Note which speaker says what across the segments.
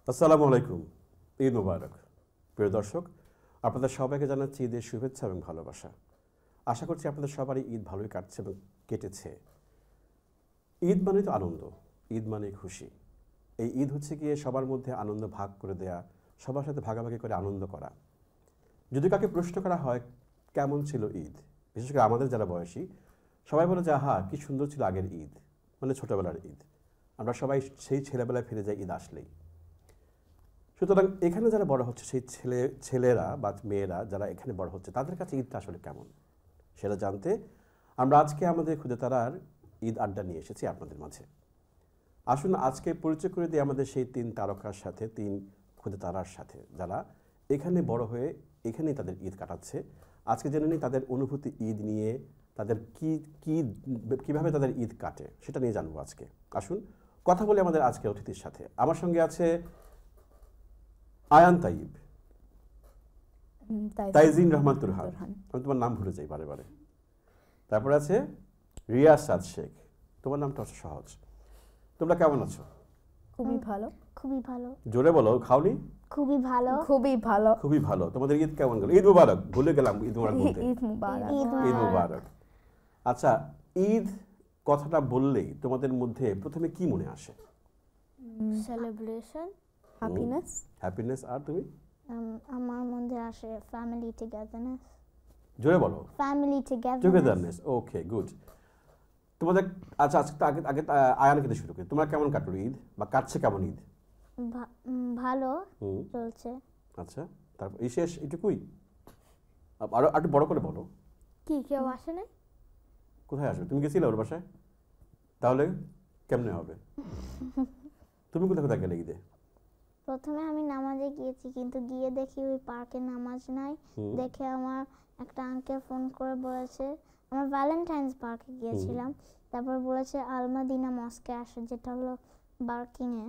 Speaker 1: আসসালামু আলাইকুম। ঈদ মুবারক। প্রিয় দর্শক, আপনাদের সবাইকে জানাচ্ছি ঈদের শুভেচ্ছা এবং ভালোবাসা। আশা করছি আপনাদের সবারই ঈদ ভালোই কাটছে এবং কেটেছে। ঈদ মানে তো আনন্দ, ঈদ মানে খুশি। এই ঈদ হচ্ছে গিয়ে সবার মধ্যে আনন্দ ভাগ করে দেয়া, সবার সাথে ভাগাভাগি করে আনন্দ করা। যদি কাকে প্রশ্ন করা হয় কেমন ছিল ঈদ, বিশেষ করে আমাদের যারা বয়সী, সবাই বলে যে আহা কি সুন্দর ছিল আগের ঈদ, মানে ছোটবেলার ঈদ। আমরা সবাই সেই ছেলেবেলায় ফিরে যাই ঈদ আসলেই। সুতরাং এখানে যারা বড় হচ্ছে সেই ছেলেরা বা মেয়েরা যারা এখানে বড় হচ্ছে তাদের কাছে ঈদটা আসলে কেমন সেটা জানতে আমরা আজকে আমাদের খুদে তারার ঈদ আড্ডা নিয়ে এসেছি আপনাদের মাঝে। আসুন আজকে পরিচয় করে দিই আমাদের সেই 3 তারকার সাথে, 3 খুদে তারার সাথে যারা এখানে বড় হয়ে এখানেই তাদের ঈদ কাটাচ্ছে। আজকে জেনে নিই তাদের অনুভূতি ঈদ নিয়ে, তাদের কীভাবে তাদের ঈদ কাটে সেটা নিয়ে জানবো আজকে। আসুন কথা বলি আমাদের আজকের অতিথির সাথে। আমার সঙ্গে আছে আয়ান তাইব, তাইজিন রহমান তুরহান, আমি তোমার নাম ভুলে যাই বারে বারে। তারপর আছে রিয়া সাদ শেখ, তোমার নামটা হচ্ছে সহজ। তোমরা কেমন আছো?
Speaker 2: খুবই ভালো।
Speaker 3: খুবই ভালো।
Speaker 1: জোরে বলো, খাওনি?
Speaker 3: খুবই ভালো।
Speaker 2: খুবই ভালো।
Speaker 1: খুবই ভালো। তোমাদের ঈদ কেমন গেল? ঈদ মুবারক, ভুলে গেলাম ঈদ মুবারক বলতে।
Speaker 2: ঈদ মুবারক।
Speaker 1: ঈদ মুবারক। আচ্ছা, ঈদ কথাটা বললেই তোমাদের মধ্যে প্রথমে কি মনে আসে?
Speaker 3: Celebration,
Speaker 2: happiness.
Speaker 1: হ্যাপিনেস। আর তুমি?
Speaker 3: আমার মধ্যে আসে ফ্যামিলি টুগেদারনেস।
Speaker 1: জোরে বলো।
Speaker 3: Family
Speaker 1: togetherness. Okay, good. তোমাদের আচ্ছা আজকে আগে আয়ানকে দিয়ে শুরু করি। তোমার কেমন কাটলো ঈদ বা কাটছে কেমন ঈদ?
Speaker 3: ভালো চলছে।
Speaker 1: আচ্ছা, তারপর এই শেষ এটুকুই? আরো একটু বড় করে বলো।
Speaker 3: কি কেউ আসে নাই?
Speaker 1: কোথায় আসবে? তুমি গেছিলে ওর বাসায়? তাহলে কেমনে হবে? তুমি কোথায় কোথায় গেলে ঈদে?
Speaker 3: প্রথমে আমি নামাজে গিয়েছি, কিন্তু গিয়ে দেখি ওই পার্কে নামাজ নাই। দেখে আমার একটা আঙ্কেল ফোন করে বলেছে, আমরা ভ্যালেন্টাইন্স পার্কে গিয়েছিলাম, তারপর বলেছে আলমাদিনা মস্কে আসে, যেটা হলো বার্কিংয়ে।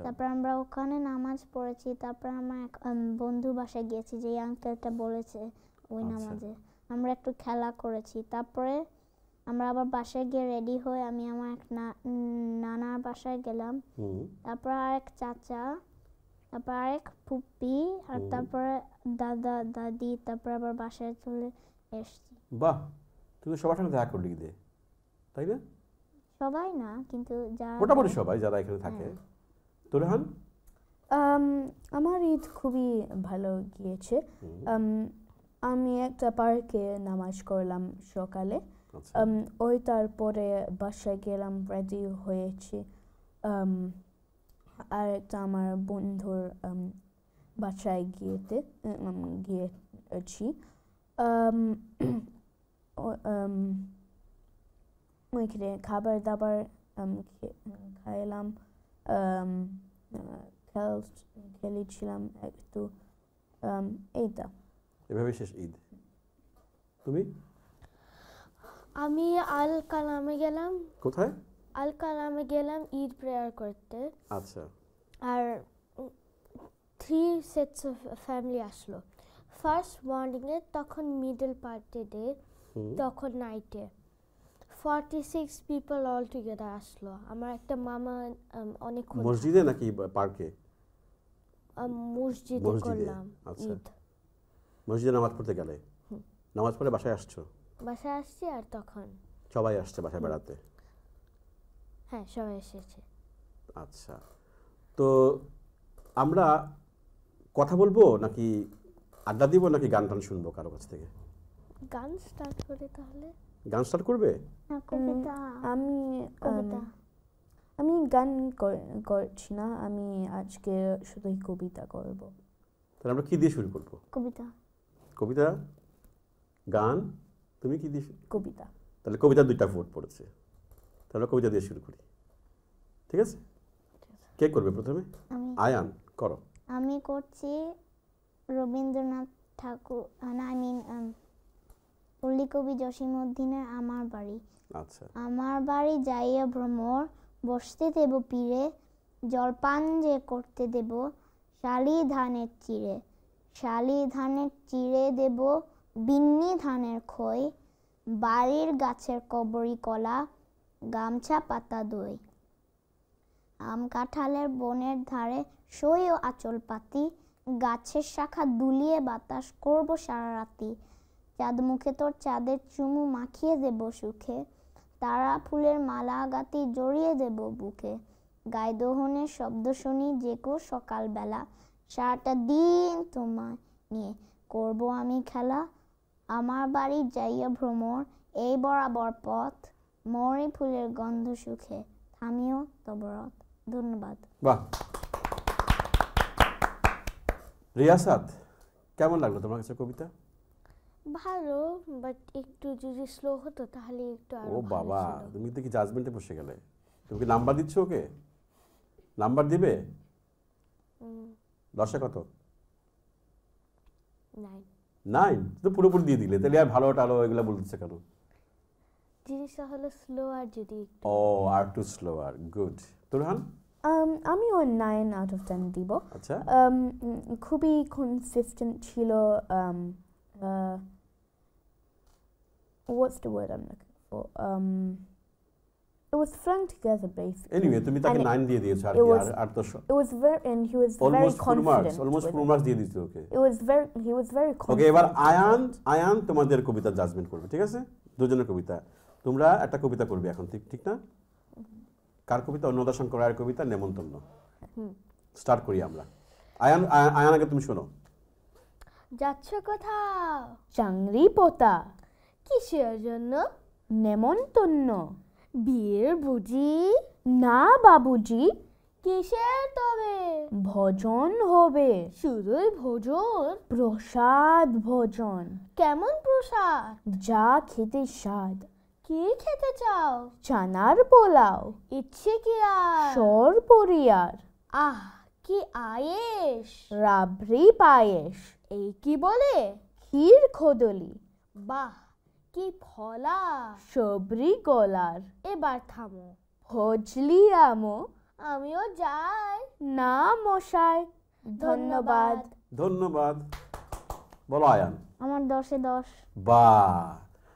Speaker 3: তারপর আমরা ওখানে নামাজ পড়েছি। তারপর আমার এক বন্ধু বাসায় গিয়েছি, যে আঙ্কেলটা বলেছে ওই নামাজে আমরা একটু খেলা করেছি। তারপরে আমরা আবার বাসায় গিয়ে রেডি হয়ে আমি আমার এক নানার বাসায় গেলাম। তারপর আরেক চাচা, তারপর আরেক ফুপ্পি, আর তারপরে দাদা দাদি, তারপর আবার বাসায় চলে এসেছি।
Speaker 1: বাহ, তুমি সবার সঙ্গে দেখা করলে ঈদে, তাই না?
Speaker 3: সবাই না, কিন্তু
Speaker 1: মোটামুটি সবাই যারা এখানে থাকে। তুরহান?
Speaker 2: আমার ঈদ খুবই ভালো গিয়েছে। আমি একটা পার্কে নামাজ করলাম সকালে। ওই তারপরে বাসায় গেলাম, রেডি হয়েছি। আর একটা আমার বন্ধুর বাসায় গিয়েছি। ওইখানে খাবার দাবার খাইলাম, খেলেছিলাম একটু, এইটা।
Speaker 1: এভাবে শেষ ঈদ। তুমি?
Speaker 4: আমি আল কালামে গেলাম।
Speaker 1: কোথায়?
Speaker 4: আল কালামে গেলাম ঈদ প্রেয়ার করতে।
Speaker 1: আচ্ছা।
Speaker 4: আর 3 সেটস অফ ফ্যামিলি আসলো। ফার্স্ট মর্নিংয়ে, তখন মিডল পার্টে ডে, তখন নাইটে 46 পিপল অল টুগেদার আসলো। আমার একটা মামা অনেক
Speaker 1: মসজিদে নাকি পার্কে?
Speaker 4: মসজিদে করলাম ঈদ।
Speaker 1: মসজিদে নামাজ পড়তে গেলে? নামাজ পড়ে বাসায় আসছো?
Speaker 4: বাসায় আসছি, আর তখন
Speaker 1: সবাই আসছে বাসায় বেড়াতে?
Speaker 4: হ্যাঁ, সবাই এসেছে।
Speaker 1: আচ্ছা, তো আমরা কথা বলবো নাকি আড্ডা দিব নাকি গান টান শুনবো কারো কাছ থেকে?
Speaker 4: গান স্টার্ট করে তাহলে।
Speaker 1: গান স্টার্ট করবে?
Speaker 2: আমি গান করছি না, আমি আজকে শুধুই কবিতা করব।
Speaker 1: তাহলে আমরা কি দিয়ে শুরু করব? কবিতা? গান? তুমি কি দিয়ে?
Speaker 2: কবিতা।
Speaker 1: তাহলে কবিতা 2টা ভোট পড়েছে, তাহলে কবিতা দিয়ে শুরু করি, ঠিক আছে? কে করবে প্রথমে? আয়ান, করো।
Speaker 3: আমি করছি রবীন্দ্রনাথ ঠাকুর, পল্লী কবি জসীমউদ্দিনের আমার বাড়ি।
Speaker 1: আচ্ছা।
Speaker 3: আমার বাড়ি যাইয়া ভ্রমর, বসতে দেব পীরে, জলপান যে করতে দেব শালি ধানের চিড়ে। শালি ধানের চিড়ে দেব বিন্নি ধানের খই, বাড়ির গাছের কবরি কলা, গামছা পাতা দই। আম কাঁঠালের বনের ধারে সইও আঁচল পাতি, গাছের শাখা দুলিয়ে বাতাস করব সারা রাতি। চাঁদ মুখে তোর চাঁদের চুমু মাখিয়ে দেব সুখে, তারা ফুলের মালা গাতি জড়িয়ে দেব বুকে। গায়ে দোহনের শব্দ শুনি যেকো সকালবেলা, সারাটা দিন তোমায় নিয়ে করব আমি খেলা। আমার বাড়ি যাইয়া ভ্রমর এই বরাবর পথ, মরি ফুলের গন্ধ সুখে থামিও তব রথ। ধন্যবাদ।
Speaker 1: বাহ, রিয়াসাত, কেমন লাগলো তোমার কাছে কবিতা?
Speaker 4: ভালো, বাট একটু যদি স্লো হতো তাহলে একটু
Speaker 1: ও
Speaker 4: আরো ভালো
Speaker 1: বাবা,
Speaker 4: ছিল।
Speaker 1: তুমি তো কি জাজমেন্টে বসে গেলে। তুমি কি নাম্বার দিচ্ছ ওকে? নাম্বার দিবে? 10-এ কত?
Speaker 4: 9
Speaker 1: 9? তো পুরোপুরি দিয়ে দিলে, তাহলে আর ভালো টালো এগুলো বলতেছে কেন?
Speaker 4: জিনিসটা হলো স্লো আর যদি একটু
Speaker 1: ও, আর টু স্লোয়ার। গুড। তুরহান?
Speaker 2: আমিও 9 out of 10 দিব।
Speaker 1: আচ্ছা,
Speaker 2: খুবই consistent ছিল। What's the word I'm looking for? It was flung together basically.
Speaker 1: Anyway তুমি তাকে
Speaker 2: And
Speaker 1: 9 দিয়ে দিয়েছো, আর
Speaker 2: it
Speaker 1: কি?
Speaker 2: was-
Speaker 1: আর তো
Speaker 2: It was very, and he was very
Speaker 1: almost full marks,
Speaker 2: confident.
Speaker 1: Almost
Speaker 2: with
Speaker 1: full
Speaker 2: it.
Speaker 1: Marks দিয়ে দিয়েছো ওকে।
Speaker 2: He was very
Speaker 1: okay,
Speaker 2: confident.
Speaker 1: এবার আয়ান তোমাদের কবিতা জাজমেন্ট করবে, ঠিক আছে? দুজনের কবিতা, তোমরা একটা কবিতা করবে এখন, ঠিক ঠিক না? কার কবিতা? অন্নদা শঙ্কর রায়ের কবিতা নেমন্তন্ন। স্টার্ট করি আমরা। আয়ান আগে তুমি শোনো।
Speaker 4: যাচ্ছ কোথাও?
Speaker 2: চাংরি পোতা,
Speaker 4: কিসের জন্য?
Speaker 2: নেমন্তন্ন।
Speaker 4: বিয়ের বুঝি?
Speaker 2: না বাবুজি,
Speaker 4: কিসের তবে?
Speaker 2: ভজন হবে,
Speaker 4: শুধুই ভোজন?
Speaker 2: প্রসাদ ভোজন,
Speaker 4: কেমন প্রসাদ?
Speaker 2: যা খেতে স্বাদ।
Speaker 4: কি খেতে চাও?
Speaker 2: চানার পোলাও,
Speaker 4: ইচ্ছে কি আর?
Speaker 2: সর পরিয়ার,
Speaker 4: আহ, কি আয়েশ!
Speaker 2: রাবড়ি পায়েস,
Speaker 4: এই কি বলে?
Speaker 2: ক্ষীর খোদলি,
Speaker 4: বাহ, কি ফলা!
Speaker 2: সবরি গলার,
Speaker 4: এবার থামো,
Speaker 2: ফজলি আমো।
Speaker 4: আমিও যাই।
Speaker 2: না মশাই, ধন্যবাদ।
Speaker 1: ধন্যবাদ। বলো আয়ান।
Speaker 3: আমার 10-এ 10।
Speaker 1: বাহ,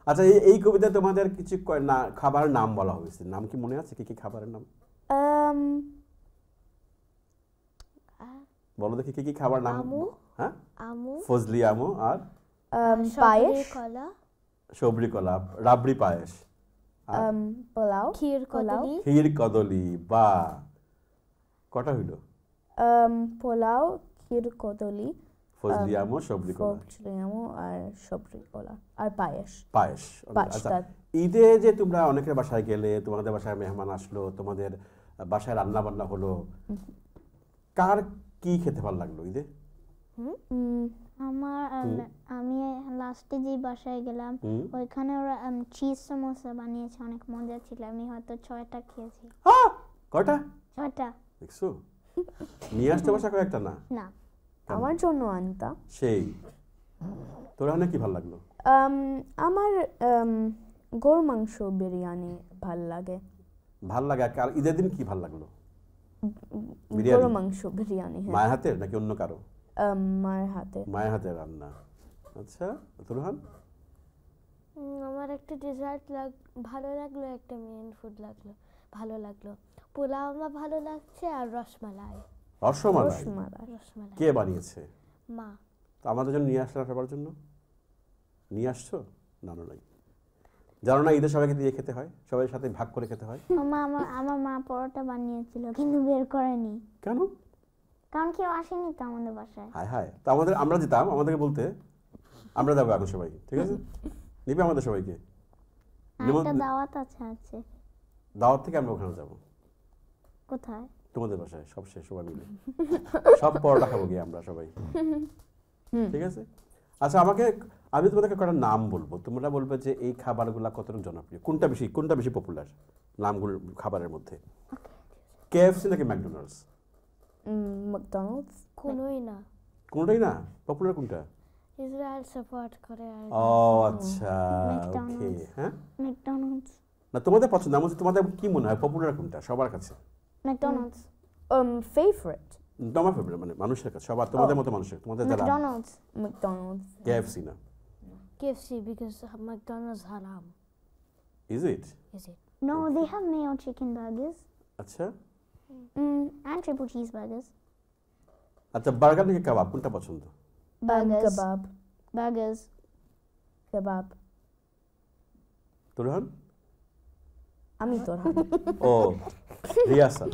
Speaker 1: আচ্ছা, এই কবিতায় তোমাদের কিছু না খাবারের নাম বলা হয়েছে, নাম কি মনে আছে? কি কি খাবারের নাম বলো দেখি, কি কি খাবার নাম?
Speaker 4: আমু।
Speaker 1: হ্যাঁ,
Speaker 4: আমু,
Speaker 1: ফজলি আমো, আর
Speaker 2: পায়েস,
Speaker 4: সবরি কলা,
Speaker 1: সবরি কলা, রাবড়ি পায়েস, আর
Speaker 2: পোলাও,
Speaker 4: ক্ষীর
Speaker 2: পোলাও,
Speaker 4: কদলি,
Speaker 1: ক্ষীর কদলি। বা, কটা হইল?
Speaker 2: পোলাও, ক্ষীর কদলি,
Speaker 1: ফজলি আমো, সবরি কলা,
Speaker 2: ফজলি আমো, আর সবরি কলা, আর পায়েস।
Speaker 1: পায়েস। আচ্ছা,
Speaker 2: পাঁচটা।
Speaker 1: ঈদে যে তোমরা অনেকের বাসায় গেলে, তোমাদের বাসায় মেহমান আসলো, তোমাদের বাসায় রান্না বান্না হলো, কার কি খেতে ভালো লাগলো ঈদে?
Speaker 3: আমার আমি লাস্টে যেই বাসায় গেলাম ওইখানে ওরা চিজ সমোসা বানিয়েছে, অনেক মজা ছিল। আমি হয়তো 6টা খেয়েছি।
Speaker 1: কয়টা?
Speaker 3: 6টা।
Speaker 1: দেখছো, নিয়ে আসতে বাসা কয়েকটা না।
Speaker 3: না,
Speaker 2: আমার জন্য আনতা।
Speaker 1: সেই, তোর অনেক কি ভালো লাগলো?
Speaker 2: আমার গরু মাংস বিরিয়ানি ভাল লাগে।
Speaker 1: ভাল লাগে। আর ঈদের দিন কি ভাল লাগলো?
Speaker 2: গরু
Speaker 1: বিরিয়ানি?
Speaker 2: মাংস বিরিয়ানি, হ্যাঁ।
Speaker 1: মায়ের হাতের নাকি অন্য কারো?
Speaker 2: মায়ের হাতে।
Speaker 1: মায়ের হাতের রান্না। আচ্ছা, তুরহান?
Speaker 4: আমার একটা ডেজার্ট ভালো লাগলো, একটা মেইন ফুড ভালো লাগলো। পোলাও আমার ভালো লাগছে, আর রসমালাই।
Speaker 1: রসমালাই?
Speaker 4: রসমালাই
Speaker 1: কে বানিয়েছে?
Speaker 4: মা।
Speaker 1: তো আমাদের জন্য নিয়ে আসলে সবার জন্য নিয়ে আসছো? না নাই, জানো না ঈদের সবাইকে দিয়ে খেতে হয়, সবাই সাথে ভাগ করে খেতে হয়।
Speaker 3: আমার মা পরোটা বানিয়েছিল কিন্তু বের করেনি।
Speaker 1: কেন?
Speaker 3: কারণ কেউ আসেনি তো আমাদের বাসায়।
Speaker 1: হায় হায়, তো আমরা যেতাম, আমাদেরকে বলতে, আমরা যাবো এখন সবাই, ঠিক আছে? নিবে আমাদের সবাইকে।
Speaker 3: একটা দাওয়াত আছে।
Speaker 1: দাওয়াত থেকে আমরা ওখানে যাবো।
Speaker 3: কোথায়?
Speaker 1: তোমাদের বাসায়, সব শেষ, সবাই মিলে সব পরোটা খাবো গিয়ে আমরা সবাই, ঠিক আছে? আচ্ছা, আমি তোমাদেরকে কটা নাম বলবো, তোমরা বলবে যে এই খাবারগুলা কতটুকু জনপ্রিয়, কোনটা বেশি পপুলার নামগুলো খাবারের মধ্যে। KFC নাকি ম্যাকডোনাল্ডস?
Speaker 2: ম্যাকডোনাল্ডস।
Speaker 4: কোনোই না,
Speaker 1: কোনটাই না। পপুলার কোনটা?
Speaker 4: ইসরায়েল সাপোর্ট করে। আর
Speaker 1: ও আচ্ছা, ওকে। হ্যাঁ,
Speaker 3: ম্যাকডোনাল্ডস।
Speaker 1: না, তোমাদের পছন্দ, আমার তোমাদের কি মনে হয় পপুলার কোনটা সবার কাছে?
Speaker 3: ম্যাকডোনাল্ডস।
Speaker 2: ফেভারিট।
Speaker 1: তোমার ফেভারিট মানে মানুষের কাছে, সবার, তোমাদের মতো মানুষের, তোমাদের যারা।
Speaker 3: ম্যাকডোনাল্ডস।
Speaker 1: KFC না?
Speaker 4: KFC because McDonald's haram.
Speaker 1: Is it?
Speaker 4: Is it?
Speaker 3: No, they have mayo chicken burgers.
Speaker 1: আচ্ছা,
Speaker 3: and triple cheeseburgers.
Speaker 1: আচ্ছা, বার্গার নাকি কাবাব, কোনটা পছন্দ?
Speaker 3: Burgers.
Speaker 2: Kebab.
Speaker 3: Burgers.
Speaker 2: Kebab.
Speaker 1: Turhan?
Speaker 2: আমি তোরহান।
Speaker 1: ও, Riasat.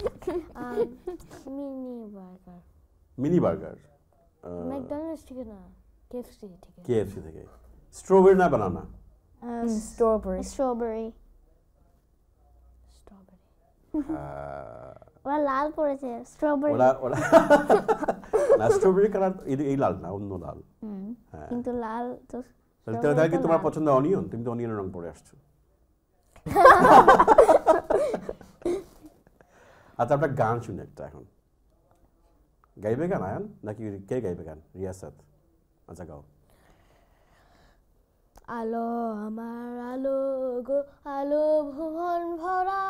Speaker 4: Mini burger
Speaker 1: mini burger
Speaker 4: McDonald's থেকে না, KFC থেকে।
Speaker 1: কেএফসি থেকে। স্ট্রবেরি না বানানা?
Speaker 2: Strawberry.
Speaker 3: Strawberry.
Speaker 4: স্ট্রবেরি।
Speaker 3: ওরা লাল পড়েছে স্ট্রবেরি।
Speaker 1: ওরা ওরা না, স্ট্রবেরি কালার এই লাল না, অন্য লাল। হ্যাঁ,
Speaker 3: কিন্তু লাল তো
Speaker 1: তাহলে কি
Speaker 3: তো
Speaker 1: তোমার
Speaker 3: লাল।
Speaker 1: পছন্দ অনিয়ন? তুমি তো অনিয়নের রং পরে আসছো। আচ্ছা, আমরা গান শুনি একটা এখন। গাইবে গান আয়ান নাকি কে গাইবে গান? রিয়াসাত। আচ্ছা, গাও।
Speaker 4: আলো আমার আলো গো, আলো ভুবন ভরা,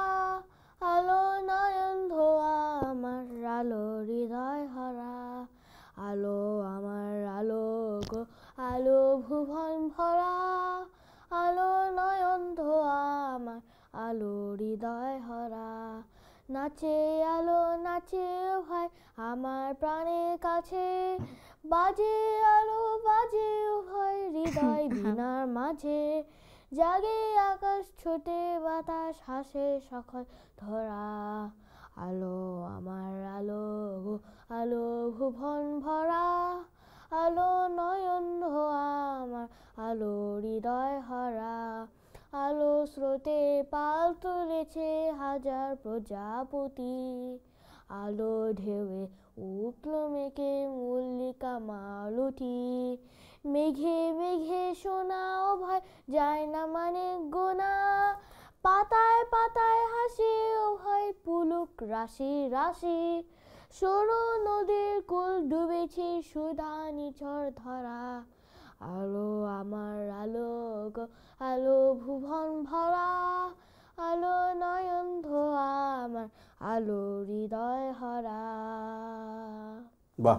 Speaker 4: আলো নয়ন ধোয়া আমার, আলো হৃদয় হরা। আলো আমার আলো গো, আলো ভুবন ভরা, আলো নয়ন ধোয়া আমার, আলো হৃদয় হরা। নাচে আলো নাচে ভাই আমার প্রাণের কাছে, বাজে আলো বাজে ভয় হৃদয় ভিনার মাঝে। জাগে আকাশ ছোটে বাতাস হাসে সখল ধরা। আলো আমার আলো গো, আলো ভুবন ভরা, আলো নয়ন ধোয়া আমার, আলো হৃদয় হরা। আলো স্রোতে পাল তুলেছে হাজার প্রজাপতি, আলো ঢেউয়ে উঠল মেঘে মল্লিকা মালতী। মেঘে মেঘে শোনা ও ভাই যায় না মানে গোনা, পাতায় পাতায় হাসি ও ভাই পুলক রাশি রাশি। সরু নদীর কুল ডুবেছে সুধা নিঝর ধরা। আলো আমার আলো গো, আলো ভুবন ভরা, আলো নয়ন ধোয়া আমার, আলো হৃদয় হরা।
Speaker 1: বাহ,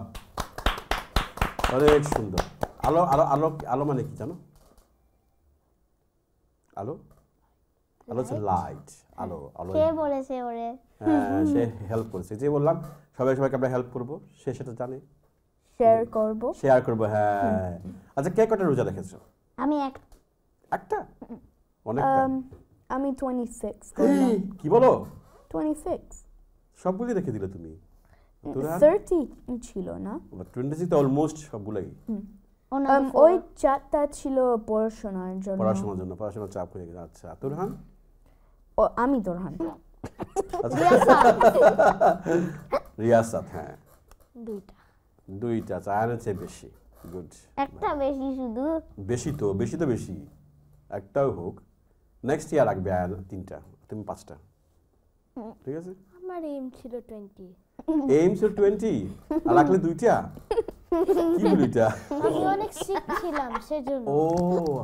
Speaker 1: অনেক সুন্দর। আলো আলো আলো আলো মানে কি জানো? আলো আলো হচ্ছে লাইট। আলো আলো
Speaker 3: কে বলেছে ওরে?
Speaker 1: হ্যাঁ, সে হেল্প করেছে। যে বললাম সবাইকে আমরা হেল্প করবো, সে সেটা জানে।
Speaker 2: শেয়ার করব।
Speaker 1: শেয়ার করবো, হ্যাঁ। আচ্ছা, কে কটা রোজা রেখেছো?
Speaker 3: আমি
Speaker 1: একটা? অনেকটা।
Speaker 2: আমি 26 করলাম।
Speaker 1: কি বলো?
Speaker 2: 26
Speaker 1: সবগুলি রেখে দিলে তুমি? তুরহান?
Speaker 2: 30 ছিল না?
Speaker 1: 26 তো অলমোস্ট সবগুলাই।
Speaker 2: ওই চারটা ছিল পড়াশোনার জন্য।
Speaker 1: পড়াশোনার জন্য, পড়াশোনার চাপ হয়ে গেছে। আচ্ছা, তুরহান?
Speaker 2: আমি তোরহান।
Speaker 1: রিয়াসাত, হ্যাঁ,
Speaker 4: দুইটা।
Speaker 1: দুইটা। আয়ানের চেয়ে বেশি। গুড।
Speaker 3: একটা বেশি শুধু।
Speaker 1: বেশি তো বেশি। একটাও হোক। নেক্সট ইয়ার রাখবে আয়ান 3টা, তুমি 5টা। ঠিক আছে?
Speaker 4: আমার এম ছিল 20।
Speaker 1: এইমস 20 আর রাখলে 2টা? কি বলি এটা?
Speaker 4: আমি অনেক সিক ছিলাম সেজন্য।
Speaker 1: ও,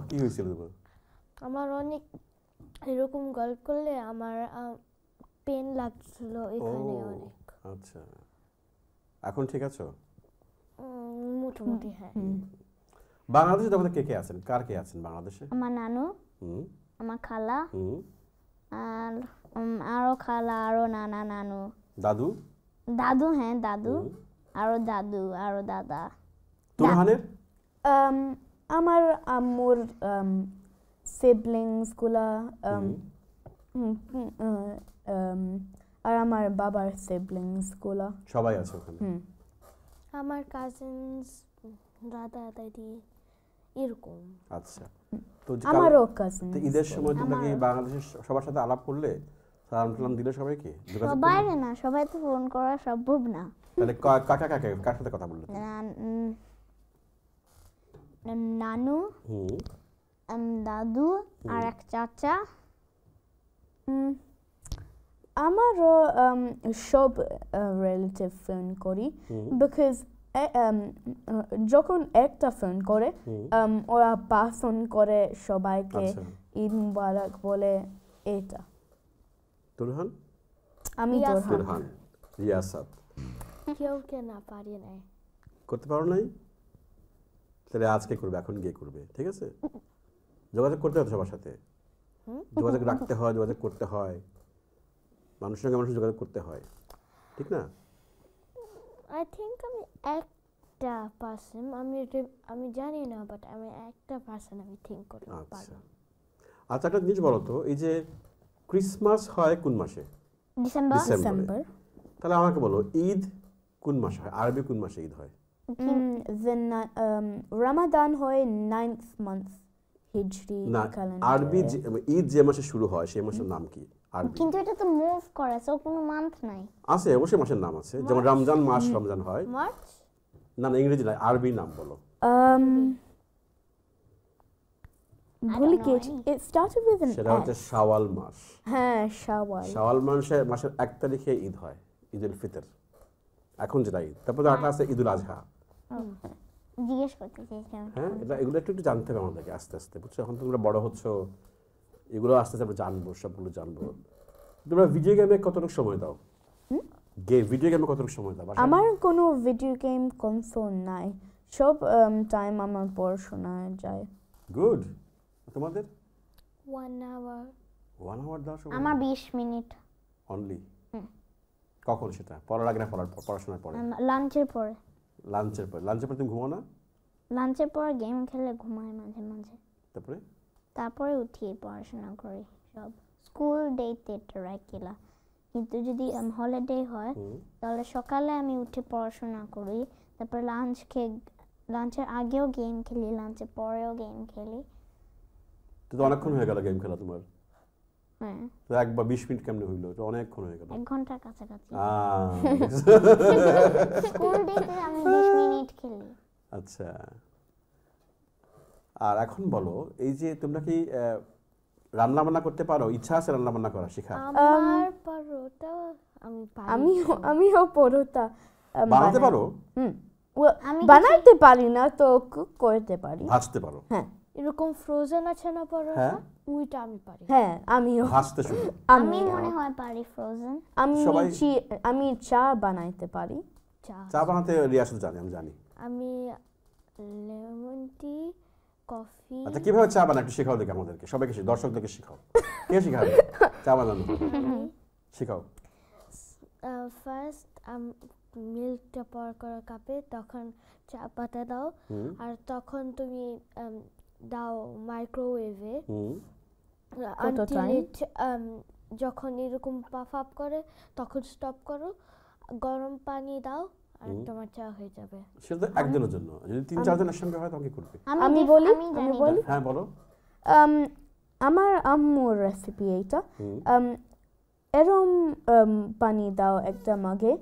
Speaker 1: কি হয়েছিল তোমার?
Speaker 4: আমার অনেক এরকম গল্প করলে আমার পেন লাগছিল এখানে অনেক।
Speaker 1: আচ্ছা, এখন ঠিক আছো?
Speaker 4: মোটামুটি হ্যাঁ।
Speaker 1: বাংলাদেশে তোমাদের কে কে আছেন? কার কে আছেন বাংলাদেশে?
Speaker 3: আমার নানু,
Speaker 1: হুম
Speaker 3: আমার খালা,
Speaker 1: হুম।
Speaker 3: আর আরো খালা, আরো নানা নানু,
Speaker 1: দাদু?
Speaker 3: দাদু, হ্যাঁ দাদু,
Speaker 1: হুম।
Speaker 3: আরো দাদু, আরো দাদা।
Speaker 1: তুরহানের?
Speaker 2: আমার আম্মুর সিবলিংস গুলা আর আমার বাবার সিবলিংস গুলা
Speaker 1: সবাই আছে ওখানে?
Speaker 4: আমার কাজিনস, দাদা দাদি এরকম।
Speaker 1: আচ্ছা, তো
Speaker 2: আমারও কাজিন।
Speaker 1: তো ঈদের সময় তোমরা কি বাংলাদেশের সবার সাথে আলাপ করলে? সালাম টালাম দিলে সবাইকে? যোগাযোগ করলে?
Speaker 3: সবাই না, সবাই তো ফোন করা সম্ভব না।
Speaker 1: তাহলে কার সাথে কথা বললে?
Speaker 3: নানু, দাদু আর এক চাচা।
Speaker 2: আমারও সব রিলেটিভ ফোন করি, বিকজ যখন একটা ফোন করে ওরা 5 ফোন করে সবাইকে
Speaker 1: আচ্ছা।
Speaker 2: ঈদ মুবারক বলে। এটা
Speaker 1: তুরহান?
Speaker 2: আমি তোরহান।
Speaker 1: তুরহান, রিয়াসাত।
Speaker 4: কেউ কে না পারি নাই।
Speaker 1: করতে পারো নাই? তাহলে আজকে করবে, এখন গিয়ে করবে, ঠিক আছে? যোগাযোগ করতে হবে সবার সাথে, যোগাযোগ রাখতে হয়, যোগাযোগ করতে হয়, মানুষের সঙ্গে মানুষের যোগাযোগ করতে হয়। ঠিক না?
Speaker 4: আই থিঙ্ক আমি একটা পার্সন, আমি জানি না, বাট আমি একটা পার্সন আমি থিঙ্ক করতে
Speaker 1: আচ্ছা
Speaker 4: পারবো।
Speaker 1: আচ্ছা, একটা জিনিস বলো তো, এই যে ক্রিসমাস হয় কোন মাসে?
Speaker 3: ডিসেম্বর।
Speaker 2: ডিসেম্বর।
Speaker 1: তাহলে আমাকে বলো ঈদ কোন মাসে হয়, আরবি কোন মাসে ঈদ হয়?
Speaker 2: রামাদান হয় 9th month হিজরি
Speaker 1: না,
Speaker 2: ক্যালেন্ডার।
Speaker 1: আরবি ঈদ যে মাসে শুরু হয় সেই মাসের নাম কি আরবি?
Speaker 3: কিন্তু এটা তো মুভ করে, সো কোনো মান্থ নাই।
Speaker 1: আছে, অবশ্যই মাসের নাম আছে, যেমন রমজান মাস রমজান হয়।
Speaker 4: মার্চ।
Speaker 1: না না, ইংরেজি নয়, আরবি নাম বলো।
Speaker 2: ভুলে গেছি। It started with an
Speaker 1: সেটা হচ্ছে
Speaker 2: S.
Speaker 1: শাওয়াল মাস।
Speaker 2: হ্যাঁ, শাওয়াল।
Speaker 1: শাওয়াল মাসের 1 তারিখে ঈদ হয়, ঈদুল ফিতর, এখন যেটা ঈদ। তারপর আরেকটা আছে ঈদুল আজহা।
Speaker 3: জিজ্ঞেস করতে চেয়েছিলাম।
Speaker 1: হ্যাঁ, এগুলো একটু জানতে হবে আমাদেরকে আস্তে আস্তে, বুঝছো? এখন তোমরা বড় হচ্ছ, এগুলো আস্তে আস্তে আমরা জানবো, সবগুলো জানবো। তোমরা ভিডিও গেমে কতটুকু সময় দাও? ভিডিও গেমে কতটুকু সময় দাও?
Speaker 2: আমার কোনো ভিডিও গেম কনসোল নাই, সব টাইম আমার পড়াশোনায় যায়।
Speaker 1: গুড। তোমাদের
Speaker 4: 1 hour।
Speaker 1: 1 আওয়ার দাও সময়?
Speaker 3: আমার 20 মিনিট
Speaker 1: অনলি। কখন সেটা? পড়ার আগে না পড়াশোনার পরে?
Speaker 3: লাঞ্চের পরে।
Speaker 1: লাঞ্চের পরে? লাঞ্চের পরে তুমি ঘুমাও না?
Speaker 3: লাঞ্চের পর গেম খেলে ঘুমাই মাঝে মাঝে,
Speaker 1: তারপরে
Speaker 3: তারপরে উঠি পড়াশোনা করি সব। স্কুল ডেতে রেগুলার, কিন্তু যদি হলিডে হয় তাহলে সকালে আমি উঠে পড়াশোনা করি, তারপর লাঞ্চের আগেও গেম খেলি, লাঞ্চের পরেও গেম খেলি।
Speaker 1: তো অনেকক্ষণ হয়ে গেল গেম খেলা তোমার।
Speaker 3: হ্যাঁ,
Speaker 1: তো একবার 20 মিনিট কেমনে হইলো? তো অনেকক্ষণ হয়ে গেল।
Speaker 3: 1 ঘন্টার কাছাকাছি।
Speaker 1: আহ,
Speaker 3: স্কুল ডেতে আমি 20 মিনিট খেলি।
Speaker 1: আচ্ছা। আর এখন বলো, এই যে তোমরা কি রান্না বান্না করতে পারো? ইচ্ছা আছে রান্না বান্না করা শেখা?
Speaker 4: আমার পরোটা আমি পারি।
Speaker 2: আমিও পরোটা
Speaker 1: বানাতে পারো?
Speaker 3: আমি
Speaker 2: বানাইতে পারি না, তো কুক করতে পারি।
Speaker 1: ভাজতে পারো?
Speaker 2: হ্যাঁ
Speaker 4: এরকম ফ্রোজেন আছে না পরোটা,
Speaker 1: হ্যাঁ।
Speaker 4: ওইটা আমি পারি।
Speaker 2: হ্যাঁ, আমিও।
Speaker 1: ভাজতে শুধু?
Speaker 3: আমি মনে হয় পারি ফ্রোজেন।
Speaker 2: আমি চা বানাইতে পারি।
Speaker 1: চা বানাতে রিয়া শুধু জানে, আমি জানি।
Speaker 4: আমি লেমন টি, কফি।
Speaker 1: আচ্ছা, কিভাবে চা বানায় একটু শেখাও দেখি আমাদেরকে, সবাইকে দর্শকদেরকে শেখাও। কে শেখাবে চা বানানো? শেখাও।
Speaker 4: ফার্স্ট মিল্কটা পর করা কাপে, তখন চা পাতা দাও, আর তখন তুমি দাও মাইক্রোওয়েভে until it যখন এরকম পাফ আপ করে তখন স্টপ করো, গরম পানি দাও, আর তোমার চা হয়ে যাবে।
Speaker 1: সেটা তো একদিনের জন্য, যদি 3-4 জনের সঙ্গে হয় তখন কি করবে?
Speaker 2: আমি বলি।
Speaker 1: হ্যাঁ বলো।
Speaker 2: আমার আম্মুর রেসিপি এইটা। এরম পানি দাও একটা মাগে,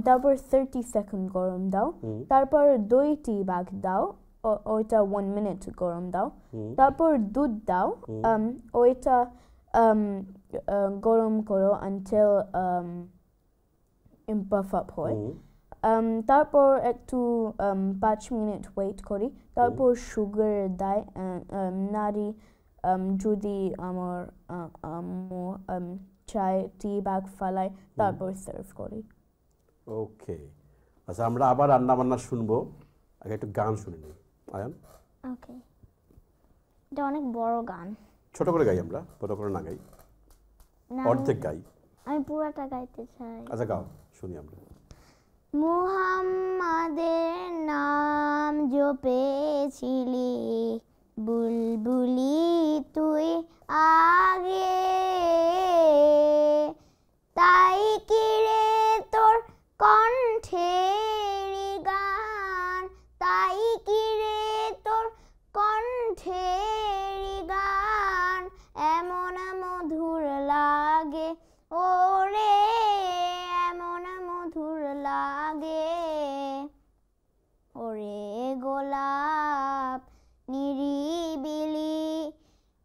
Speaker 2: তারপর 30 সেকেন্ড গরম দাও, তারপর 2 টি ব্যাগ দাও, ওইটা 1 মিনিট গরম দাও, তারপর দুধ দাও, ওইটা গরম করো until puff up হয়। তারপর একটু 5 মিনিট ওয়েট করি, তারপর সুগার দেয়, নারী যদি আমার আম্মু চায় টি ব্যাগ ফালাই, তারপর সার্ভ করি।
Speaker 1: ওকে, আচ্ছা আমরা আবার রান্না বান্না শুনবো, আগে একটু গান শুনে নিই। আয়ান?
Speaker 3: ওকে, এটা অনেক বড় গান।
Speaker 1: ছোট করে গাই আমরা, বড় করে না গাই,
Speaker 3: না,
Speaker 1: অর্ধেক গাই।
Speaker 3: আমি পুরাটা গাইতে চাই।
Speaker 1: আচ্ছা গাও, শুনি আমরা।
Speaker 3: মুহাম্মাদের নাম জপেছিলি বুলবুলি তুই আগে, তাই কিরে তোর কণ্ঠের গান, তাই কিরে তোর কণ্ঠের গান এমন মধুর লাগে ওরে, এমন মধুর লাগে ওরে গোলাপ নিরিবিলি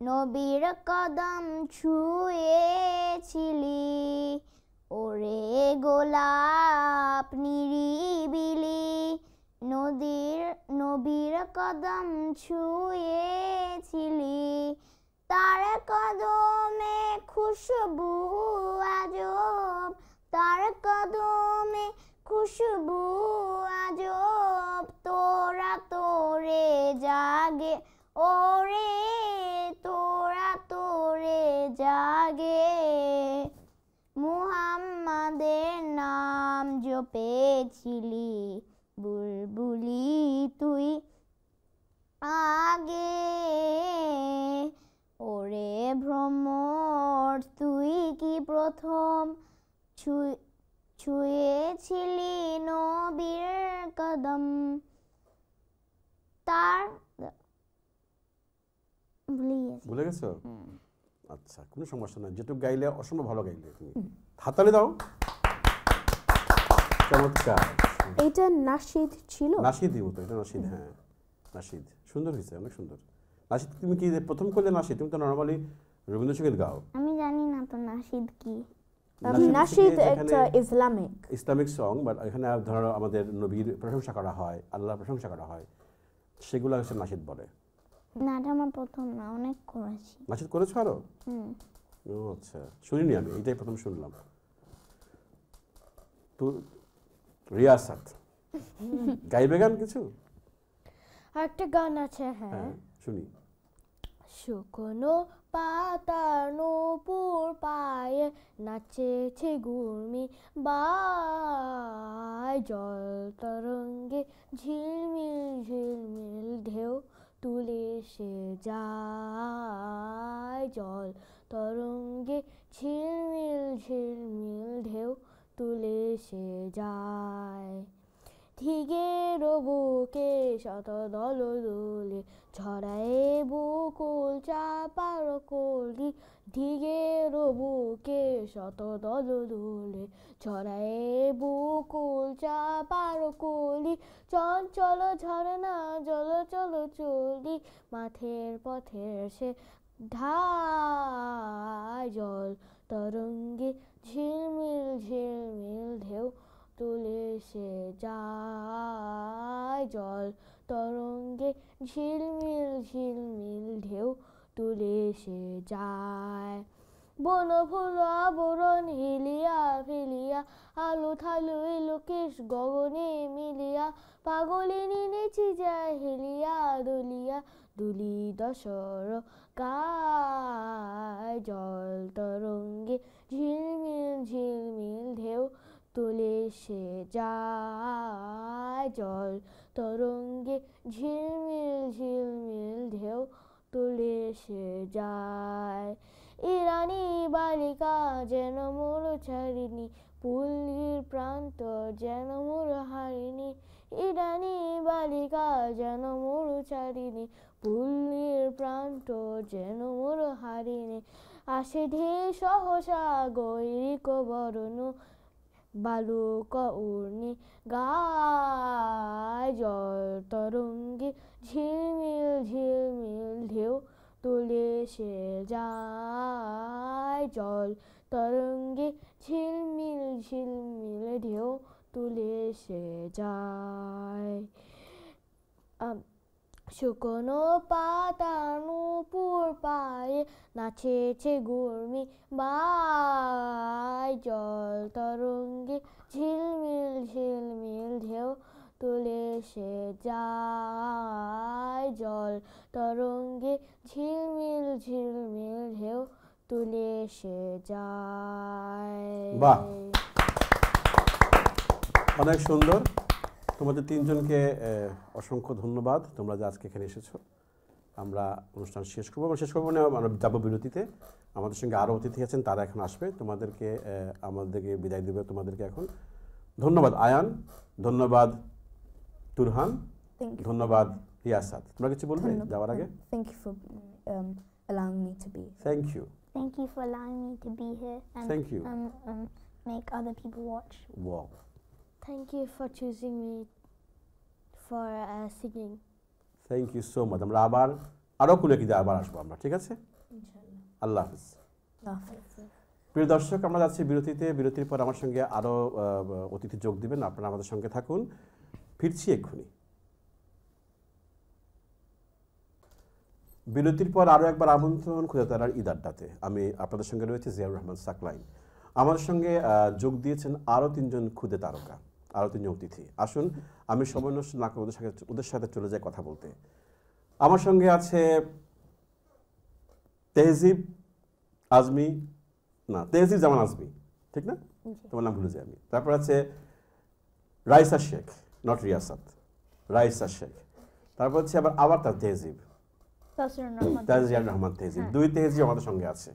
Speaker 3: নবীর কদম ছুঁয়েছিলি, ওরে গোলাপ নিরিবিলি নবীর কদম ছুঁয়েছিলি, তার কদমে খুশবু আজব, তার কদমে খুশবু আজব, তোরা তোরে জাগে ওরে, তোরা তোরে জাগে মুহাম্মাদের নাম কদম তার
Speaker 1: ভুলে গেছো? আচ্ছা, কোনো সমস্যা নাই, যেটুকু গাইলে অসম্ভব ভালো গাইলে তুমি। হাততালি দাও। চমৎকার।
Speaker 2: এটা নাশিদ ছিল।
Speaker 1: নাশিদই মতো, এটা নাশিদ, হ্যাঁ নাশিদ, সুন্দর হয়েছে, অনেক সুন্দর। নাশিদ তুমি কি প্রথম করলে নাশিদ? তুমি তো নর্মালি রবীন্দ্রসঙ্গীত গাও।
Speaker 3: আমি জানি না তো নাশিদ কি।
Speaker 2: নাশিদ একটা ইসলামিক
Speaker 1: সং, বাট এখানে ধরো আমাদের নবীর প্রশংসা করা হয়, আল্লাহর প্রশংসা করা হয়, সেগুলো হচ্ছে নাশিদ বলে।
Speaker 3: না, এটা আমার প্রথম না, অনেক করেছি।
Speaker 1: নাশিদ করেছো আরো? ও আচ্ছা, শুনিনি আমি, এইটাই প্রথম শুনলাম। তো রিয়াসাত গাইবে গান কিছু?
Speaker 4: একটা গান আছে, হ্যাঁ
Speaker 1: শুনি।
Speaker 4: শুকনো পাতার নূপুর পায়ে নাচেছে ঘূর্ণি বাই, জল তরঙ্গে ঝিলমিল ঝিলমিল ঢেউ তুলে সে যায়, জল তরঙ্গে ঝিলমিল ঝিলমিল ঢেউ তুলে সে যায়। ধিগের বুকে শত দল দোলে ছড়ায়ে বকুল চাপার কলি, ধিগের বুকে শত দল দোলে ছড়ায়ে বকুল চাপার কলি, চঞ্চল ঝরনা জল চল চলি মাঠের পথের সে ঢাই, জল তরঙ্গে ঝিলমিল ঝিলমিল ঢেউ তুলে সে যায়, জল তরঙ্গে ঝিলমিল ঝিলমিল ঢেউ তুলে সে যায়। বন ফুল আবরণ হিলিয়া ফেলিয়া আলো থালু লোকেশ গগনে মিলিয়া, পাগলিনী নেচি যায় হেলিয়া দুলিয়া দুলি দশর গায়, জল তরঙ্গে ঝিলমিল ঝিলমিল ঢেউ তুলে সে যায়, জল তরঙ্গে ঝিলমিল ঝিলমিল ঢেউ তুলে সে যায়। ইরানি বালিকা যেন মোর ছাড়িনি, পল্লীর প্রান্ত যেন মোর হারিনি, ইরানি বালিকা যেন মোর ছাড়িনি, পল্লীর প্রান্ত যেন মোর হারিনি, আসে ঢে সহসা গৈরিক বরণ বালুক উর্নি গায়, জল তরঙ্গে ঝিলমিল ঝিলমিল ঢেউ তুলে সে যায়, জল তরঙ্গে ঝিলমিল ঝিলমিল ঢেউ তুলে সে যায়। শুকনো পাতা নূপুর পায়ে নাচেছে ঘূর্ণি বাই, জল তরঙ্গে ঝিলমিল ঝিলমিল ঢেউ তুলে সে যায়, জল তরঙ্গে ঝিলমিল ঝিলমিল ঢেউ তুলে সে যায়।
Speaker 1: বাহ, অনেক সুন্দর। তোমাদের তিনজনকে অসংখ্য ধন্যবাদ, তোমরা যে আজকে এখানে এসেছো। আমরা অনুষ্ঠান শেষ করবো, মানে আমরা যাবো বিরতিতে। আমাদের সঙ্গে আরও অতিথি আছেন, তারা এখন আসবে, তোমাদেরকে আমাদেরকে বিদায় দেবে। তোমাদেরকে এখন ধন্যবাদ আয়ান, ধন্যবাদ তুরহান, ধন্যবাদ রিয়াসাত। তোমরা কিছু বলবে যাওয়ার আগে?
Speaker 2: Thank you for allowing me to be.
Speaker 1: Thank you.
Speaker 3: Thank you for allowing me to be here and
Speaker 1: Thank you.
Speaker 3: Make other people watch.
Speaker 1: Wow.
Speaker 4: Thank you for choosing me for singing.
Speaker 1: Thank you so much. আমরা আরও কোনো একদিন আবার আসবো আমরা, ঠিক আছে? আল্লাহ হাফিজ। প্রিয় দর্শক, আমরা যাচ্ছি বিরতিতে। বিরতির পর আমার সঙ্গে আরও অতিথি যোগ দিবেন, আপনারা আমাদের সঙ্গে থাকুন, ফিরছি এক্ষুনি। বিরতির পর আরও একবার আমন্ত্রণ খুদে তারার ঈদ আড্ডাতে। আমি আপনাদের সঙ্গে রয়েছে জিয়াউর রহমান সাকলাইন। আমাদের সঙ্গে যোগ দিয়েছেন আরও তিনজন খুদে তারকা, আরও তিনজন অতিথি। আসুন আমি সময় নষ্ট না করে ওদের সাথে চলে যাই কথা বলতে। আমার সঙ্গে আছে তেহজিব জামান আজমি, ঠিক না? তোমার নাম ভুলে যাই আমি। তারপর আছে রাইসা শেখ, নট রিয়াসাত, রাইসা শেখ। তারপর হচ্ছে আবার তার তেহজিব, তাজিয়া রহমান তেহজিব। দুই তেহজিব আমাদের সঙ্গে আছে।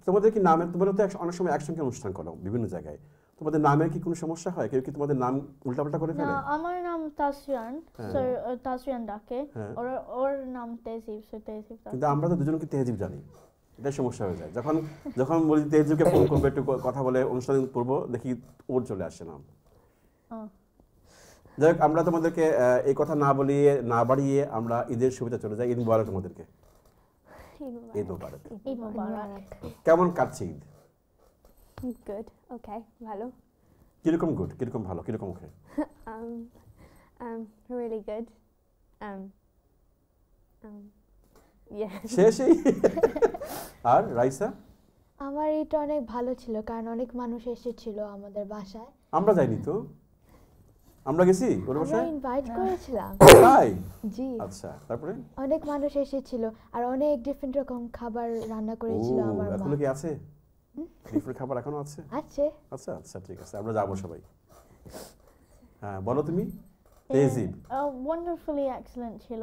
Speaker 1: তোমাদের কি নামের, তোমরা তো অনেক সময় একসঙ্গে অনুষ্ঠান করো বিভিন্ন জায়গায়, তোমাদের নামের কি কোনো সমস্যা হয়? কেউ কি তোমাদের নাম উল্টাপাল্টা করে
Speaker 5: না,
Speaker 1: ফেলে?
Speaker 5: আমার নাম তাসরিয়ান,
Speaker 1: হ্যাঁ।
Speaker 5: so তাসরিয়ান ডাকে।
Speaker 1: হ্যাঁ।
Speaker 5: ওর নাম তেহজিব, so তেহজিব ডাকে।
Speaker 1: কিন্তু আমরা তো দুজনকে তেহজিব জানি, এটাই সমস্যা হয়ে যায়। যখন যখন বলি তেহজিবকে ফোন করবো একটু কথা বলে অনুষ্ঠান করবো, দেখি ওর চলে আসে নাম।
Speaker 5: ও।
Speaker 1: যাই হোক, আমরা তোমাদেরকে এই কথা না বাড়িয়ে আমরা ঈদের শুভেচ্ছা চলে যাই। ঈদ মুবারক তোমাদেরকে। ঈদ মুবারক।
Speaker 5: ঈদ মুবারক।
Speaker 1: কেমন কাটছে ঈদ?
Speaker 2: Good. Okay. ভালো.
Speaker 1: কিরকম গুড, কিরকম ভালো, কিরকম ওকে?
Speaker 2: Really good. Yeah.
Speaker 1: শেষই। আর রাইসা?
Speaker 6: আমার এটা অনেক ভালো ছিল, কারণ অনেক মানুষ এসেছিল আমাদের বাসায়।
Speaker 1: আমরা যাইনি তো, আমরা গেছি ওর
Speaker 6: আমরা
Speaker 1: বাসায়।
Speaker 6: ইনভাইট করেছিলাম।
Speaker 1: তাই?
Speaker 6: জি,
Speaker 1: আচ্ছা, তারপরে?
Speaker 6: অনেক মানুষ এসেছিল আর অনেক ডিফারেন্ট রকম খাবার রান্না করেছিল
Speaker 1: ও,
Speaker 6: আমার মা।
Speaker 1: এখনো কি আছে? ডিফারেন্ট খাবার এখনো আছে?
Speaker 6: আছে।
Speaker 1: আচ্ছা আচ্ছা, ঠিক আছে, আমরা যাবো সবাই। হ্যাঁ, বলো তুমি। তেহজিব।
Speaker 5: Wonderfully excellent ছিল।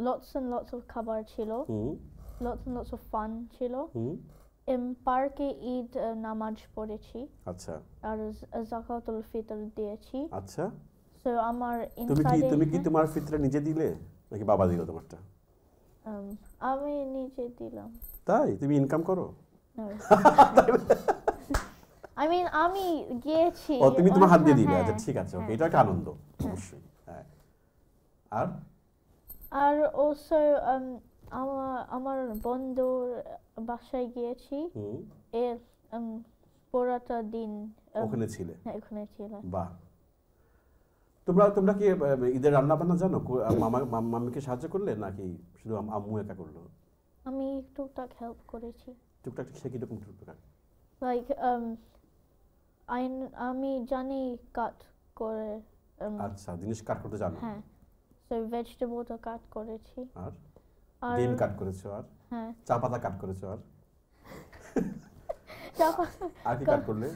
Speaker 5: Lots and lots of খাবার ছিল।
Speaker 1: হুম
Speaker 5: Lots and lots of fun ছিল।
Speaker 1: হুম।
Speaker 5: পার্কে ঈদ নামাজ পড়েছি
Speaker 1: আচ্ছা
Speaker 5: আর যাকাতুল ফিতর দিয়েছি।
Speaker 1: আচ্ছা।
Speaker 5: So আমার
Speaker 1: তুমি
Speaker 5: ইনসাইডে
Speaker 1: কি তোমার ফিতরা নিজে দিলে নাকি বাবা দিল তোমারটা?
Speaker 5: আমি নিজে দিলাম।
Speaker 1: তাই? তুমি ইনকাম করো?
Speaker 5: No. I mean আমি গিয়েছি।
Speaker 1: ও, তুমি তোমার হাত দিয়ে দিলে।
Speaker 5: হ্যাঁ,
Speaker 1: আচ্ছা, ঠিক আছে, ওকে,
Speaker 5: হ্যাঁ।
Speaker 1: এটা একটা আনন্দ অবশ্যই। হ্যাঁ। আর
Speaker 5: আর also আমার বন্ধুর বাসায় গিয়েছি।
Speaker 1: হুম,
Speaker 5: এর পুরাটা দিন
Speaker 1: ওখানে ছিলে?
Speaker 5: এখানে ছিলাম।
Speaker 1: বাহ। তোমরা কি ঈদের রান্না বান্না জানো? মাম্মিকে সাহায্য করলে নাকি শুধু আম্মু একা করলো?
Speaker 5: আমি টুকটাক হেল্প করেছি।
Speaker 1: টুকটাক সে কিরকম টুকটাক?
Speaker 5: লাইক আমি জানি কাট করে।
Speaker 1: আচ্ছা, জিনিস কাট করতে জানো?
Speaker 5: হ্যাঁ, সো ভেজিটেবলটা কাট করেছি।
Speaker 1: আর
Speaker 5: আর
Speaker 1: ডিম কাট করেছো? আর
Speaker 5: হ্যাঁ,
Speaker 1: চা পাতা কাট করেছো? আর
Speaker 5: তারপর
Speaker 1: আর কি কাট করলে?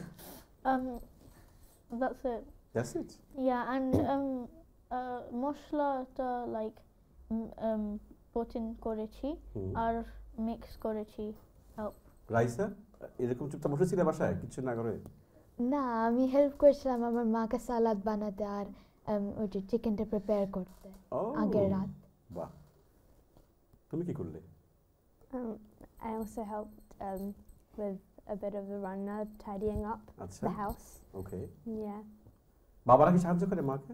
Speaker 5: that's it.
Speaker 1: That's it?
Speaker 5: Yeah, and মশলাটা লাইক পটিন করেছি
Speaker 1: হুম।
Speaker 5: আর মিক্স করেছি। হেল্প।
Speaker 1: রাইসা এরকম চুপচাপ বসেছিলে বাসায় কিছু না করে?
Speaker 6: না, আমি হেল্প করেছিলাম আমার মাকে সালাদ বানাতে আর ওই যে চিকেনটা প্রিপেয়ার করতে
Speaker 1: ও,
Speaker 6: আগের রাত।
Speaker 1: বাহ। তুমি কি করলে?
Speaker 2: I also helped with a bit of the runner, tidying up
Speaker 1: আচ্ছা,
Speaker 2: the house.
Speaker 1: ওকে।
Speaker 2: Yeah.
Speaker 1: বাবারা কি সাহায্য করে মাকে?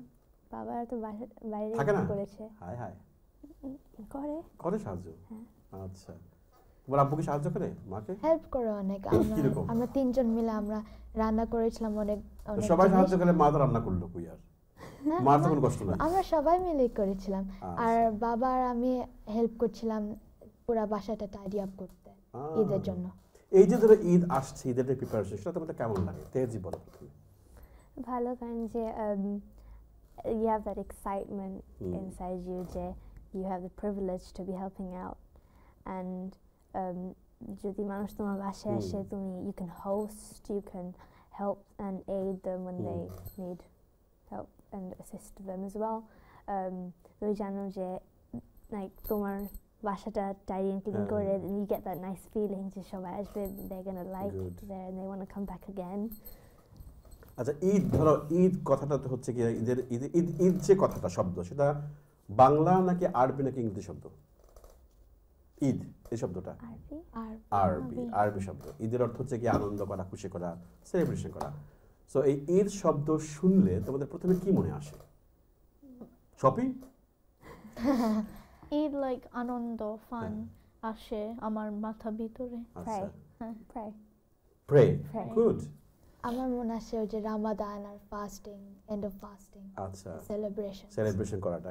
Speaker 2: বাবা তো বাইরে
Speaker 1: থাকে না?
Speaker 2: করেছে।
Speaker 1: হায় হায়,
Speaker 2: করে
Speaker 1: সাহায্য?
Speaker 2: হ্যাঁ।
Speaker 1: আচ্ছা, তোমার আব্বু কি সাহায্য করে মাকে?
Speaker 6: হেল্প করে অনেক।
Speaker 1: কিরকম?
Speaker 6: আমরা তিনজন মিলে আমরা রান্না করেছিলাম অনেক
Speaker 1: তো
Speaker 6: অনেক
Speaker 1: সবাই
Speaker 6: জিনিস।
Speaker 1: সাহায্য করে, মা তো রান্না করলো কই আর?
Speaker 6: না,
Speaker 1: মার তো কোনো কষ্ট নাই।
Speaker 6: আমরা সবাই মিলে করেছিলাম।
Speaker 1: আচ্ছা।
Speaker 6: আর বাবা আর আমি হেল্প করছিলাম পুরো বাসাটা টাইডি আপ করতে ঈদের জন্য।
Speaker 1: এই যে ধরো ঈদ আসছে, ঈদের প্রিপারেশন, সেটা তোমাদের কেমন লাগে? তেহজিব বলো প্রথমে।
Speaker 2: ভালো, কারণ যে you have that excitement inside you যে you have the privilege to be helping out, and যদি মানুষ তোমার বাসায় আসে, তুমি you can host, you can help and aid them when they need help and assist them as well. তুমি জানো যে like তোমার বাসাটা tidy and clean করে, and you get that nice feeling যে সবাই আসবে, they're gonna like
Speaker 1: Good.
Speaker 2: there and they want to come back again.
Speaker 1: আচ্ছা, ঈদ ধরো, ঈদ কথাটা তো হচ্ছে কি, ঈদ যে কথাটা শব্দ, সেটা বাংলা নাকি আরবি নাকি ইংরেজি শব্দ? ঈদ এই শব্দটা আরবি শব্দ। ঈদের অর্থ হচ্ছে কি আনন্দ করা, খুশি করা, সেলিব্রেশন করা। সো এই ঈদ শব্দ শুনলে তোমাদের প্রথমে কি মনে আসে? শপিং?
Speaker 5: ঈদ লাইক আনন্দ, ফান আসে আমার মাথা ভিতরে।
Speaker 1: আচ্ছা,
Speaker 2: Pray.
Speaker 1: Pray, good.
Speaker 6: আমার মনে আসে ওই যে রামাদান আর ফাস্টিং, এন্ড অফ ফাস্টিং,
Speaker 1: আচ্ছা,
Speaker 6: সেলিব্রেশন
Speaker 1: করাটা,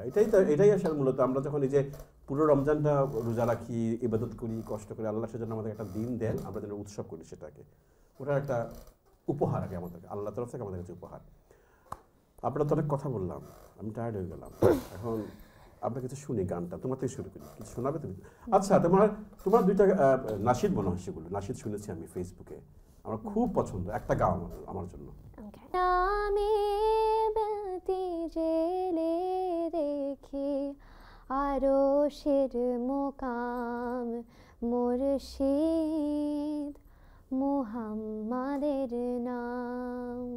Speaker 1: এটাই আসলে মূলত আমরা যখন এই যে পুরো রমজানটা রোজা রাখি, ইবাদত করি, কষ্ট করে, আল্লাহ সেজন্য আমাদের একটা দিন দেন, আমরা যেন উৎসব করি সেটাকে, ওটা একটা উপহার আগে আমাদের আল্লাহ তরফ থেকে আমাদের কাছে উপহার। আপনারা তো অনেক কথা বললাম, আমি টায়ার্ড হয়ে গেলাম, এখন আমরা কিছু শুনি, গানটা তোমার থেকে শুরু করি, কিছু শোনাবে তুমি? আচ্ছা, তোমার দুইটা নাশিদ মনে হয়, সেগুলো নাশিদ শুনেছি আমি ফেসবুকে, আমার খুব পছন্দ, একটা গাও আমার জন্য।
Speaker 2: নামে বাতি জেলে রেখে আরশের মোকাম মুর্শিদ
Speaker 6: মুহাম্মাদের নাম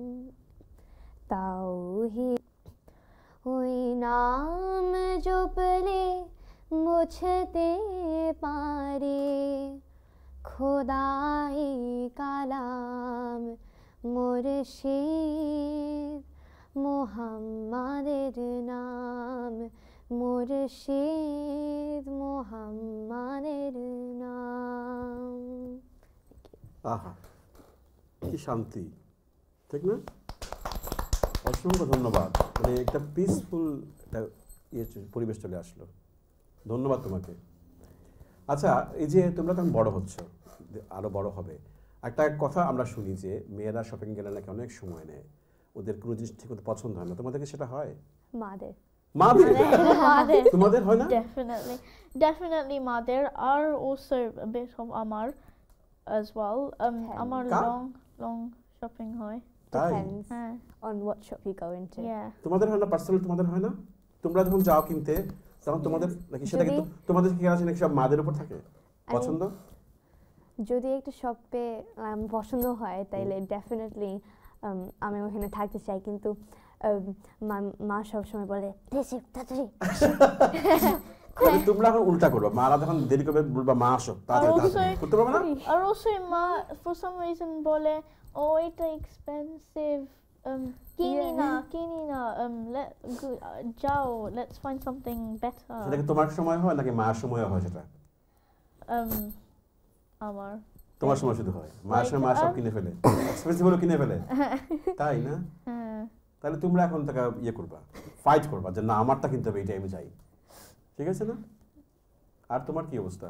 Speaker 6: তাওহীদ ওই নাম জপলে মুছতে পারে খোদাই কালাম মুর্শিদ মুহাম্মাদের নাম মুর্শিদ মুহাম্মাদের নাম।
Speaker 1: আহা কি শান্তি, ঠিক না? অসংখ্য ধন্যবাদ। মানে একটা পিসফুল পরিবেশ চলে আসলো। ধন্যবাদ তোমাকে। আচ্ছা, এই যে তোমরা তখন বড় হচ্ছ, আরো বড় হবে, একটা কথা আমরা শুনি যে মেয়েরা শপিং গেলে নাকি অনেক সময় নেয়, ওদের কোনো জিনিস ঠিক মতো পছন্দ হয় না। তোমাদের কি সেটা হয়?
Speaker 2: মাদের
Speaker 1: মাদের
Speaker 5: Mother.
Speaker 1: তোমাদের হয় না?
Speaker 5: Definitely mother are also a bit of Amar as well. Amar
Speaker 1: Ka?
Speaker 5: long shopping hoy.
Speaker 1: তাই?
Speaker 2: depends on what shop you go into.
Speaker 5: Yeah.
Speaker 1: তোমাদের হয় না? পার্সোনাল তোমাদের হয় না? তোমরা যখন যাও কিনতে তখন তোমাদের নাকি সেটা কিন্তু তোমাদের কি আছে নাকি সব মাদের উপর থাকে পছন্দ?
Speaker 2: যদি একটা শপে পছন্দ হয় তাইলে ডেফিনেটলি আমি ওখানে থাকতে চাই, কিন্তু মা সবসময় বলে দেশে তাড়াতাড়ি।
Speaker 1: মানে তোমরা এখন উল্টা করবে, মারা যখন দেরি করবে বলবা মা আসো তাড়াতাড়ি, করতে পারবে না?
Speaker 5: Or also ma for some reason bole oh it's expensive. Kini na jao let's find something better.
Speaker 1: সেটা কি তোমার সময় হয় নাকি মার সময় হয় সেটা?
Speaker 5: Amar.
Speaker 1: তোমার সময় শুধু হয়, মার সময় মা সব কিনে ফেলে, এক্সপেন্সিভ হলো কিনে ফেলে, তাই না? তাহলে তোমরা এখন টাকা করবা, ফাইট করবা যে না আমারটা কিনতে হবে, এই টাইমে যাই, ঠিক আছে না? আর তোমার কি অবস্থা?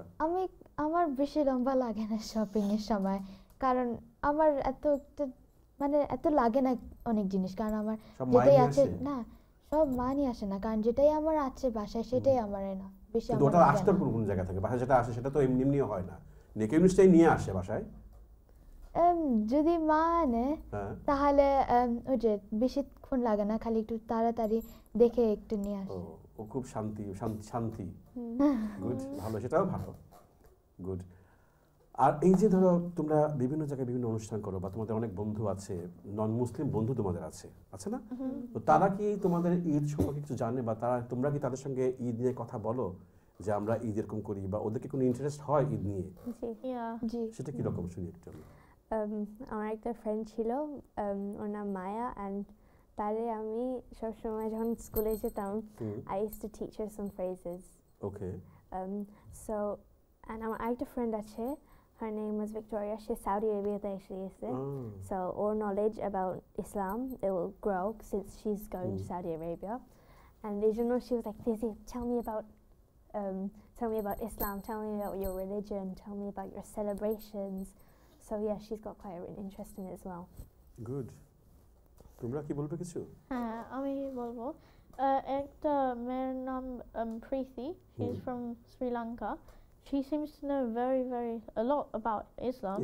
Speaker 6: আমার বেশি লম্বা লাগে না শপিং এর সময়, কারণ আমার এত লাগে না অনেক জিনিস, কারণ আমার যেটাই আছে না সব মানি আসে না, কারণ যেটাই আমার আছে বাসায় সেটাই আমার না বেশি।
Speaker 1: কিন্তু ওটা আসতে কোন জায়গা থেকে? বাসায় যেটা আসে সেটা তো এমনিও হয় না, নেকে জিনিসটাই নিয়ে আসে বাসায়।
Speaker 6: যদি মা আনে তাহলে ওই যে বেশিক্ষণ লাগে না, খালি একটু তাড়াতাড়ি দেখে একটু নিয়ে আসে।
Speaker 1: ও খুব শান্তি। গুড, ভালো, সেটাও ভালো, গুড। আর এই যে ধরো তোমরা বিভিন্ন জায়গায় বিভিন্ন অনুষ্ঠান করো বা তোমাদের অনেক বন্ধু আছে, নন মুসলিম বন্ধু তোমাদের আছে না? তো তারা কি তোমাদের ঈদ সম্পর্কে কিছু জানে বা তোমরা কি তাদের সঙ্গে ঈদ নিয়ে কথা বলো যে আমরা ঈদ এরকম করি, বা ওদেরকে কোনো ইন্টারেস্ট হয় ঈদ নিয়ে?
Speaker 6: জি,
Speaker 1: সেটা কি রকম শুনি একটু।
Speaker 2: আমার একটা ফ্রেন্ড ছিল, ওর নাম মায়া, অ্যান্ড তারে আমি সবসময় যখন স্কুলে যেতাম I used to teach her some phrases.
Speaker 1: Okay.
Speaker 2: So, and আমার আরেকটা ফ্রেন্ড আছে, her name was Victoria, she's Saudi Arabia এসে গেছে, so our knowledge about Islam, it will grow since she's going to Saudi Arabia, and you know, she was like, Fizi, tell me about Islam, tell me about your religion, tell me about your celebrations. So yeah, she's got quite an interest in it as well.
Speaker 1: Good. তোমরা কি বলবে কিছু?
Speaker 5: হ্যাঁ, আমি বলবো। একটা মেয়ের নাম Preeti, she's from Sri Lanka. She seems to know a lot about Islam,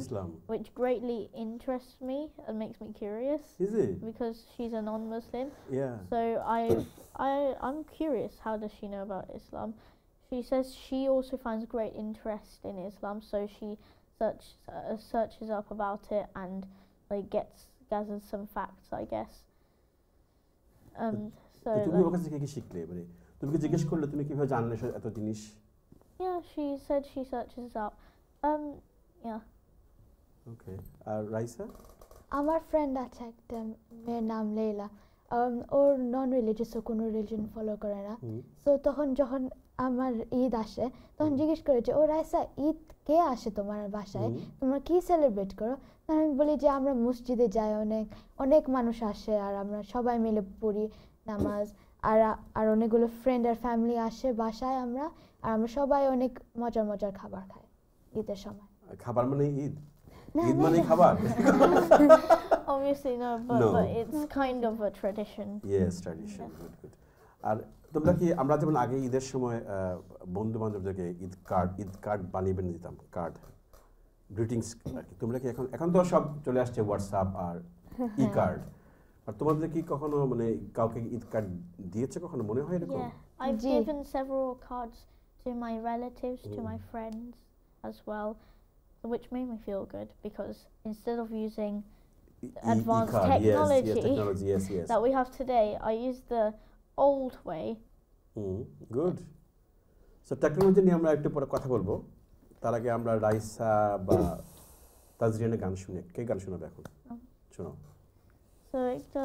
Speaker 5: which greatly interests me and makes me curious.
Speaker 1: Is it?
Speaker 5: Because she's a non-Muslim.
Speaker 1: Yeah.
Speaker 5: So I'm curious, how does she know about Islam? She says she also finds great interest in Islam, so she searches up about it and like gathers some facts, I guess. So
Speaker 1: তুমি ওর কাছ থেকে কি শিখলে? মানে তুমি কি জিজ্ঞেস করলে তুমি কিভাবে জানলে এত জিনিস?
Speaker 5: Yeah, she said she searches up. Yeah.
Speaker 1: Okay. আর রাইসা?
Speaker 6: আমার ফ্রেন্ড আছে একটা মেয়ের নাম লেইলা, ওর নন রিলিজিয়াস, ও কোনো রিলিজন ফলো করে না। সো তখন যখন আমার ঈদ আসে তখন জিজ্ঞেস করেছে, ও রাইসা ঈদ কে আসে তোমার বাসায়, তোমরা কি সেলিব্রেট করো? আমি বলি যে আমরা মসজিদে যাই, অনেক মানুষ আসে আর আমরা সবাই মিলে পড়ি নামাজ, আর অনেকগুলো ফ্রেন্ড আর ফ্যামিলি আসে বাসায়, আমরা সবাই অনেক মজার খাবার খাই ঈদের সময়।
Speaker 1: খাবার মানে ঈদ? ঈদ মানে খাবার?
Speaker 5: Obviously no, but it's kind of a tradition.
Speaker 1: Yes, tradition. Good. আর তোমরা কি, আমরা যেমন আগে ঈদের সময় বন্ধু বান্ধবদেরকে ঈদ কার্ড বানিয়ে দিতাম, কার্ড গ্রিটিংস আর কি, তোমরা কি এখন তো সব চলে আসছে হোয়াটসঅ্যাপ আর ই কার্ড, আর তোমাদের কি কখনো মানে কাউকে ঈদ কার্ড দিয়েছে কখনো, মনে হয় এরকম?
Speaker 5: Yeah, I've given several cards to my relatives, to my friends as well. which made me feel good because instead of using
Speaker 1: E-card,
Speaker 5: advanced
Speaker 1: yes,
Speaker 5: technology,
Speaker 1: yes, technology, yes, yes.
Speaker 5: that we have today, I used the old way.
Speaker 1: Good. So technology নিয়ে আমরা একটু পরে কথা বলবো, তার আগে আমরা রাইসা বা তাজরিনের গান শুনি। কে গান শোনাবে এখন? শোনো।
Speaker 5: So একটা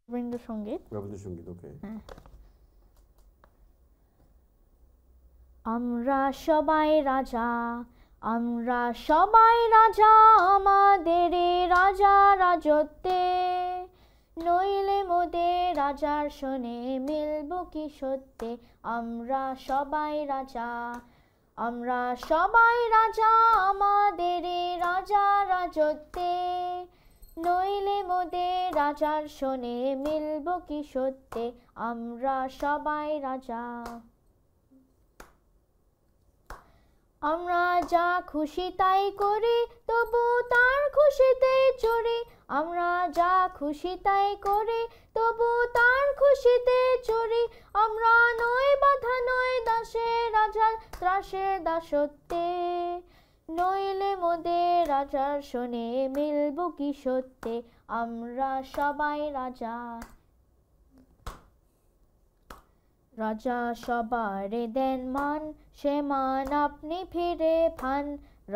Speaker 5: রবীন্দ্রসঙ্গীত।
Speaker 1: রবীন্দ্রসঙ্গীত, ওকে।
Speaker 5: আমরা সবাই রাজা, আমরা সবাই রাজা, আমাদের রাজা রাজত্বে, নইলে মোদের রাজার শোনে মিলব কি সত্যে। আমরা সবাই রাজা, আমরা সবাই রাজা, আমাদের রাজা রাজত্বে, নইলে মোদের রাজার শোনে মিলব কি সত্যে। আমরা সবাই রাজা। আমরা যা খুশি তাই করি, তবু তার খুশিতে চড়ি। আমরা যা খুশি তাই করি, তবু তার খুশিতে চড়ি। আমরা নই বাধা নই দাসে, রাজার ত্রাসের দাসত্বে, নইলে মোদের রাজার শোনে মিলব কি সত্যে। আমরা সবাই রাজা। রাজা সবারে দেন মান, সে মান আপনি ফিরে পান।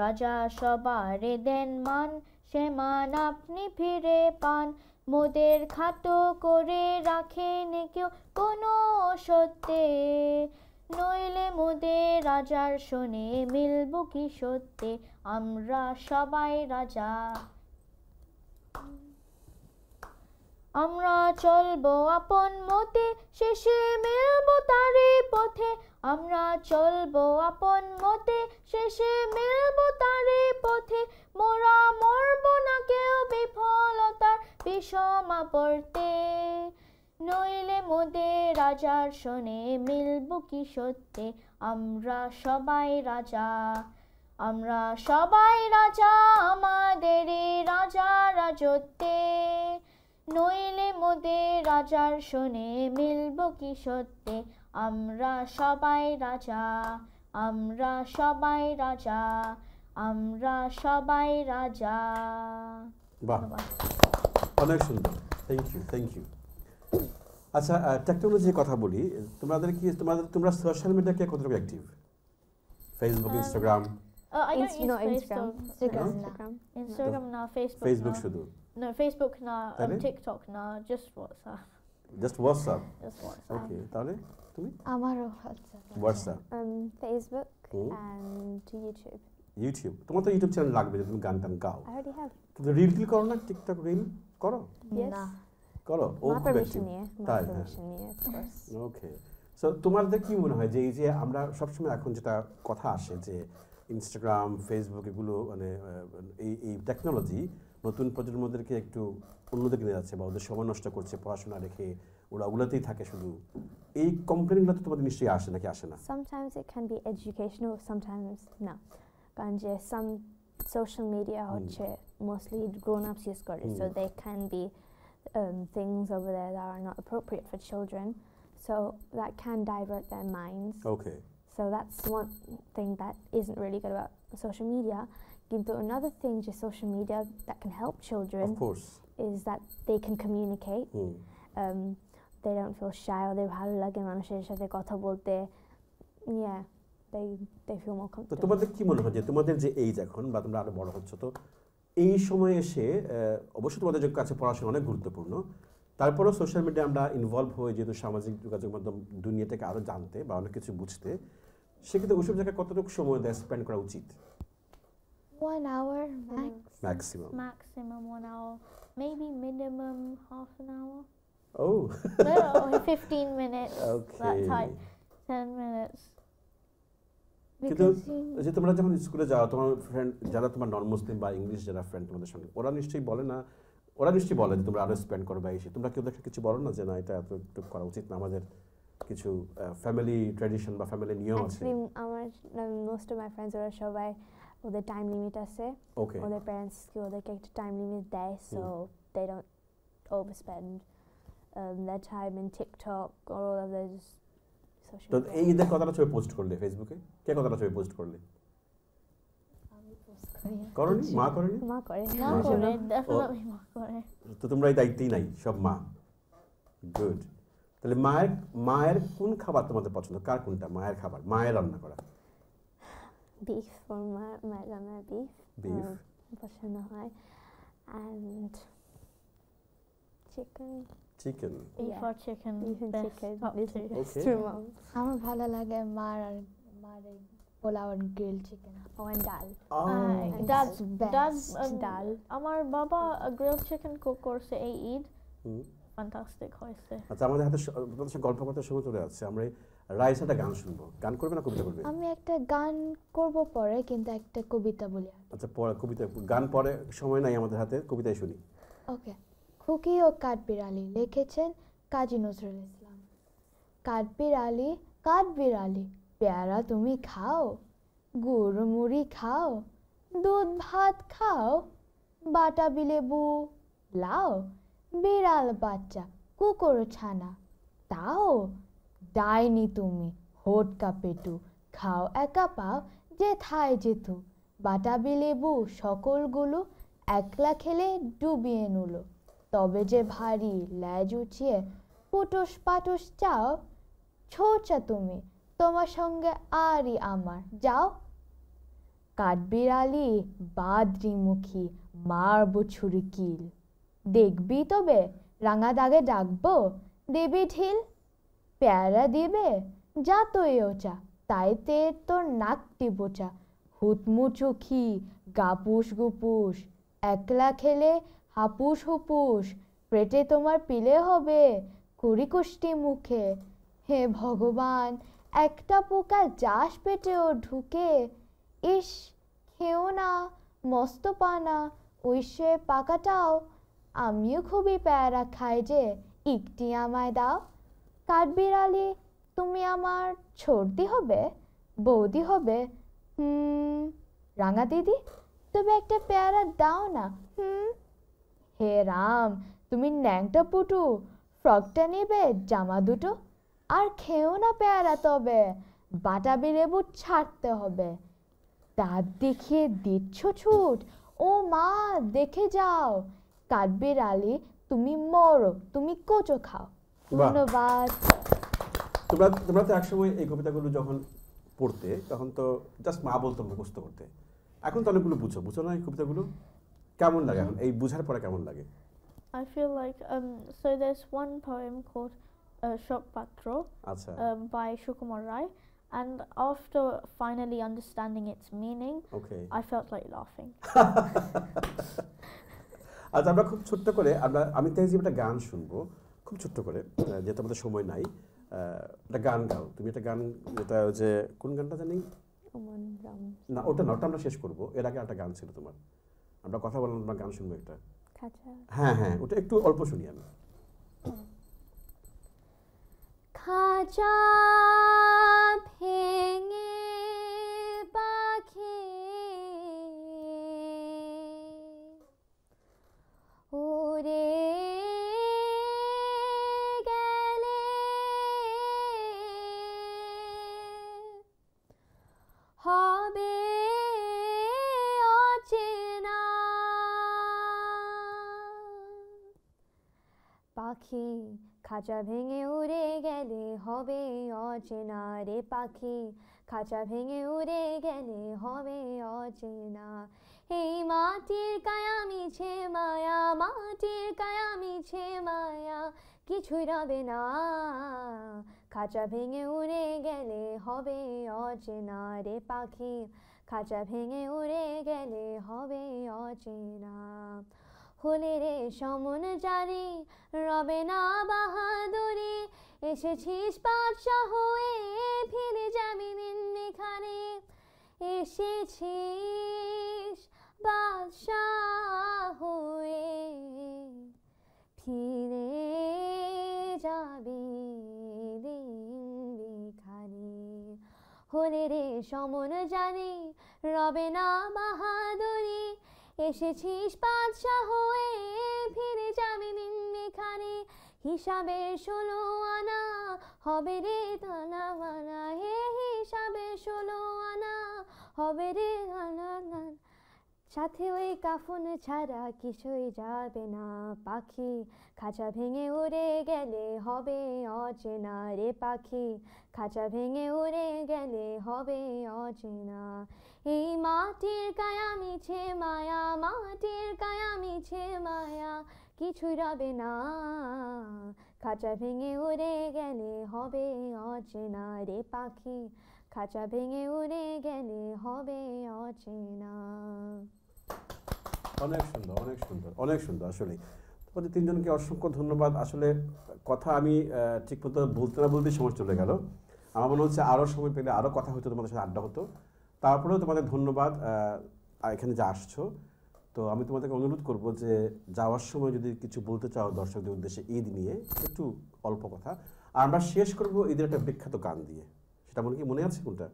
Speaker 5: রাজা সবারে দেন মান, সে মান আপনি ফিরে পান। মোদের খাটো করে রাখেন কেউ কোনো সত্যে, নইলে মোদের রাজার শোনে মিলব কি সত্যে। আমরা সবাই রাজা। আমরা চলবো আপন মতে, শেষে মিলব তারে পথে। আমরা চলবো আপন মতে, শেষে মিলব তারে পথে। মোরা মরব না কেউ বিফলতার বিষমা পড়তে, নইলে মোদের রাজার শোনে মিলব কি সত্যে। আমরা সবাই রাজা, আমরা সবাই রাজা, আমাদের রাজা রাজত্বে, নইলে মোদের রাজার শোনে মিলব কি সত্যে। আমরা সবাই রাজা, আমরা সবাই রাজা, আমরা সবাই রাজা।
Speaker 1: বাহ, অনেক সুন্দর, থ্যাংক ইউ, থ্যাংক ইউ। আচ্ছা, টেকনোলজির কথা বলি, তোমরা সোশ্যাল মিডিয়াকে কতটুকু active? Facebook, Instagram?
Speaker 5: I don't use
Speaker 2: No,
Speaker 5: Facebook. Instagram না, Facebook
Speaker 1: ফেসবুক
Speaker 5: না।
Speaker 1: শুধু?
Speaker 5: No, Facebook না,
Speaker 1: তাহলে?
Speaker 5: TikTok না, just WhatsApp.
Speaker 1: Just WhatsApp?
Speaker 5: Just WhatsApp.
Speaker 1: ওকে, তাহলে তুমি?
Speaker 6: আমারও WhatsApp.
Speaker 1: WhatsApp,
Speaker 2: Facebook
Speaker 1: Hmm.
Speaker 2: and YouTube.
Speaker 1: YouTube. তোমার তো ইউটিউব চ্যানেল লাগবে যে তুমি গান টান গাও,
Speaker 2: I already have.
Speaker 1: কিন্তু রিল টিল করো না? টিকটক রিল করো?
Speaker 2: Yes.
Speaker 6: না,
Speaker 1: করো? ও
Speaker 2: My
Speaker 1: খুব
Speaker 2: permission,
Speaker 1: active।
Speaker 2: yeah. My
Speaker 1: তাই, হ্যাঁ।
Speaker 2: permission, yeah, of course.
Speaker 1: Okay. So তোমাদের কি মনে হয় যে এই যে আমরা সবসময় এখন যেটা কথা আসে যে ইনস্টাগ্রাম, ফেসবুক এগুলো মানে এই টেকনোলজি নতুন প্রজন্মদেরকে একটু অন্যদিকে নিয়ে যাচ্ছে বা ওদের সময় নষ্ট করছে, পড়াশোনা রেখে ওরা ওগুলোতেই থাকে শুধু, এই কমপ্লেনগুলো তো তোমাদের নিশ্চয়ই আসে নাকি আসে না?
Speaker 2: Sometimes it can be educational, sometimes no. কারণ যে some social media হচ্ছে mostly grown-ups use করে, so they can be things over there that are not appropriate for children, so that can divert their minds.
Speaker 1: Okay,
Speaker 2: So that's one thing that isn't really good about social media. কিন্তু another thing just social media that can help children
Speaker 1: of course.
Speaker 2: is that they can communicate. They don't feel shy, or they ভালো লাগে মানুষের সাথে কথা বলতে. Yeah, they feel more
Speaker 1: তো
Speaker 2: comfortable.
Speaker 1: তোমাদের কি মনে হয় যে তোমাদের যে এইজ এখন বা তোমরা আরো বড় হচ্ছ, তো এই সময়ে এসে অবশ্যই তোমাদের কাছে পড়াশোনা অনেক গুরুত্বপূর্ণ, তারপরেও সোশ্যাল মিডিয়া আমরা ইনভলভ হয়ে যেহেতু সামাজিক যোগাযোগ মাধ্যম দুনিয়াটাকে আরো জানতে বা অনেক কিছু বুঝতে, সেক্ষেত্রে ওইসব জায়গায় কতটুকু সময় দেয় স্পেন্ড করা উচিত?
Speaker 6: 1 hour max.
Speaker 1: Maximum?
Speaker 5: Maximum 1 hour, maybe minimum half an hour.
Speaker 1: ও,
Speaker 5: No, 15 minutes.
Speaker 1: Okay.
Speaker 5: That type. 10 minutes.
Speaker 1: কিন্তু
Speaker 6: Because you-
Speaker 1: যে তোমরা যখন স্কুলে যাও, তোমার ফ্রেন্ড যারা তোমার নন মুসলিম বা ইংলিশ যারা ফ্রেন্ড তোমাদের সঙ্গে, ওরা নিশ্চয়ই বলে না, ওরা নিশ্চয়ই বলে যে তোমরা আরো স্পেন্ড করো বা এসে, তোমরা কেউ দেখে কিছু বলো না যে না এটা এত একটু করা উচিত না, আমাদের কিছু ফ্যামিলি ট্র্যাডিশন বা ফ্যামিলি নিয়ম আছে?
Speaker 2: Actually, আমার most of my friends ওরা সবাই ওদের টাইম লিমিট আছে,
Speaker 1: ওকে,
Speaker 2: ওদের প্যারেন্টস ওদেরকে একটা টাইম লিমিট দেয়, so they don't overspend their time in TikTok or all of those social
Speaker 1: তো এই ঈদের কতটা ছবি পোস্ট করলে ফেসবুকে? কে কতটা ছবি পোস্ট করলে? করনি? মা করেনি?
Speaker 2: মা করে
Speaker 5: মা
Speaker 1: মা
Speaker 5: করে,
Speaker 1: করে।
Speaker 5: definitely মা করে।
Speaker 1: তো তোমরা এই দায়িত্বই নাই, সব মা। গুড। তাহলে মায়ের কোন খাবার তোমাদের পছন্দ? কার কোনটা মায়ের খাবার, মায়ের রান্না করা?
Speaker 2: বিফ ফর মা রান্না বিফ
Speaker 1: Beef.
Speaker 2: পছন্দ হয় and chicken
Speaker 1: chicken.
Speaker 5: Beef or chicken,
Speaker 2: beef and
Speaker 5: best
Speaker 2: chicken
Speaker 5: top
Speaker 2: is
Speaker 5: two.
Speaker 2: best
Speaker 1: Okay.
Speaker 2: for mom.
Speaker 6: আমার ভালো লাগে মার এই পোলাও আর grill chicken.
Speaker 2: Oh, and dal.
Speaker 5: Dad's
Speaker 6: best.
Speaker 5: dal. আমার বাবা grilled chicken cook করছে এই ঈদ,
Speaker 1: হুম।
Speaker 5: fantastic হয়েছে।
Speaker 1: আচ্ছা, আমাদের হাতে তোমাদের সাথে গল্প করতে সময় চলে যাচ্ছে। আমরা রাইস একটা গান শুনবো। গান করবে না কবিতা করবে?
Speaker 6: আমি একটা গান করব পরে, কিন্তু একটা কবিতা বলি।
Speaker 1: আচ্ছা, পরে কবিতা, গান পরে, সময় নাই আমাদের হাতে, কবিতাই শুনি।
Speaker 6: ওকে। খুকি ও কাঠবিড়ালি লিখেছেন কাজী নজরুল ইসলাম। কাঠবিড়ালি কাঠবিড়ালি পেয়ারা তুমি খাও, গুড় মুড়ি খাও, দুধ ভাত খাও, বাটাবি লেবু লাও, বিড়াল বাচ্চা কুকুর ছানা তাও, ডাইনি তুমি হোটকা পেটু খাও একা পাও যেথায় যেতু, বাটাবি লেবু সকলগুলো একলা খেলে ডুবিয়ে নুলো, তবে যে ভারী ল্যাজ উঁচিয়ে পুটুস পাটুস চাও, ছোচা তুমি তোমার সঙ্গে আরই আমার যাও। কাঠবিড়ালি বাদ্রিমুখী মারব ছুরি কিল, দেখবি তবে রাঙা দাগে ডাকবো দেবী ঢিল, পেয়ারা দিবে যা তোই ওচা তাইতে তোর নাকটি বোচা, হুতমুচুখি গাপুস গুপুস একলা খেলে হাপুস হুপুস, পেটে তোমার পিলে হবে কুড়ি কুষ্টি মুখে, হে ভগবান একটা পোকা যাস পেটেও ঢুকে, ইস খেও না মস্ত পানা ওইসে পাকাটাও, আমিও খুবই প্যারা খাই যে একটি আমায় দাও। কাঠবিড়ালি তুমি আমার ছোটদি হবে, বৌদি হবে, রাঙা দিদি তবে একটা পেয়ারা দাও না। হে রাম তুমি ন্যাংটা পুটু ফ্রকটা নেবে জামা দুটো, আর খেও না পেয়ারা তবে বাটাবি লেবু ছাড়তে হবে, দাঁত দেখিয়ে দিচ্ছ ছুট ও মা দেখে যাও, কাঠবিড়ালি তুমি মরো তুমি কোচো খাও। ধন্যবাদ।
Speaker 1: তোমরা তো একসময় এই কবিতাগুলো যখন পড়তে তখন তো জাস্ট মা বলতো মুখস্থ করতে, এখন তো অনেকগুলো বুঝো না এই কবিতাগুলো? কেমন লাগে এখন এই বুঝার পরে কেমন লাগে?
Speaker 5: I feel like so there's one poem called Shok Patro
Speaker 1: আচ্ছা,
Speaker 5: by Shukumar Rai, and after finally understanding its meaning,
Speaker 1: okay.
Speaker 5: I felt like laughing.
Speaker 1: আচ্ছা, আমরা খুব ছোট্ট করে আমি তেহজিব একটা গান শুনবো খুব ছোট্ট করে, যেহেতু আমাদের সময় নাই। একটা গান গাও তুমি, একটা গান যেটা যে কোন গানটা জানি না, ওটা আমরা শেষ করবো। এর আগে একটা গান ছিল তোমার, আমরা কথা বললাম, আমরা গান শুনবো একটা। হ্যাঁ হ্যাঁ, ওটা একটু অল্প শুনি আমি।
Speaker 2: খাঁচা ভেঙে পাখি উড়ে গেলে হবে অচেনা, পাখি খাঁচা ভেঙে উড়ে গেলে হবে অচেনা রে, পাখি খাঁচা ভেঙে উড়ে গেলে হবে অচেনা, এই মাটির কায়া মিছে মায়া, মাটির কায়া মিছে মায়া কিছুই রবে না, খাঁচা ভেঙে উড়ে গেলে হবে অচেনা রে, পাখি খাঁচা ভেঙে উড়ে গেলে হবে অচেনা, হলে রে সমন জারি রবে না বাহাদুরি, এসেছিস বাদশাহ হয়ে ফিরে যাবি নিন্মিখানে, এসেছিস বাদশাহ হয়ে ফিরে যাবি নিন্মিখানে, হলে রে সমন জারি রবে না বাহাদুরি, এসেছিস বাদশাহ হয়ে ফিরে যাবি নিন্মিখানে,
Speaker 4: হিসাবে 16 আনা হবে রে দানা মানা, হে হিসাবে 16 আনা হবে রে দানা মানা। সাথে ওই কাফন ছাড়া কিছুই যাবে না, পাখি খাঁচা ভেঙে উড়ে গেলে হবে অচেনা রে পাখি, খাঁচা ভেঙে উড়ে গেলে হবে অচেনা। এই মাটির কায়া মিছে মায়া, মাটির কায়া মিছে মায়া, কিছুই রবে না, খাঁচা ভেঙে উড়ে গেলে হবে অচেনা রে পাখি, খাঁচা ভেঙে উড়ে গেলে হবে অচেনা।
Speaker 1: অনেক সুন্দর, অনেক সুন্দর, অনেক সুন্দর। আসলে তোমাদের তিনজনকে অসংখ্য ধন্যবাদ। আসলে কথা আমি ঠিক মতো বলতে না বলতে সময় চলে গেল। আমার মনে হচ্ছে আরও সময় পেলে আরও কথা হতো, তোমাদের সাথে আড্ডা হতো। তারপরেও তোমাদের ধন্যবাদ এখানে যে আসছো। তো আমি তোমাদেরকে অনুরোধ করব যে যাওয়ার সময় যদি কিছু বলতে চাও দর্শকদের উদ্দেশ্যে ঈদ নিয়ে, একটু অল্প কথা। আর আমরা শেষ করব ঈদের একটা বিখ্যাত গান দিয়ে। সেটা মনে আছে কোনটা?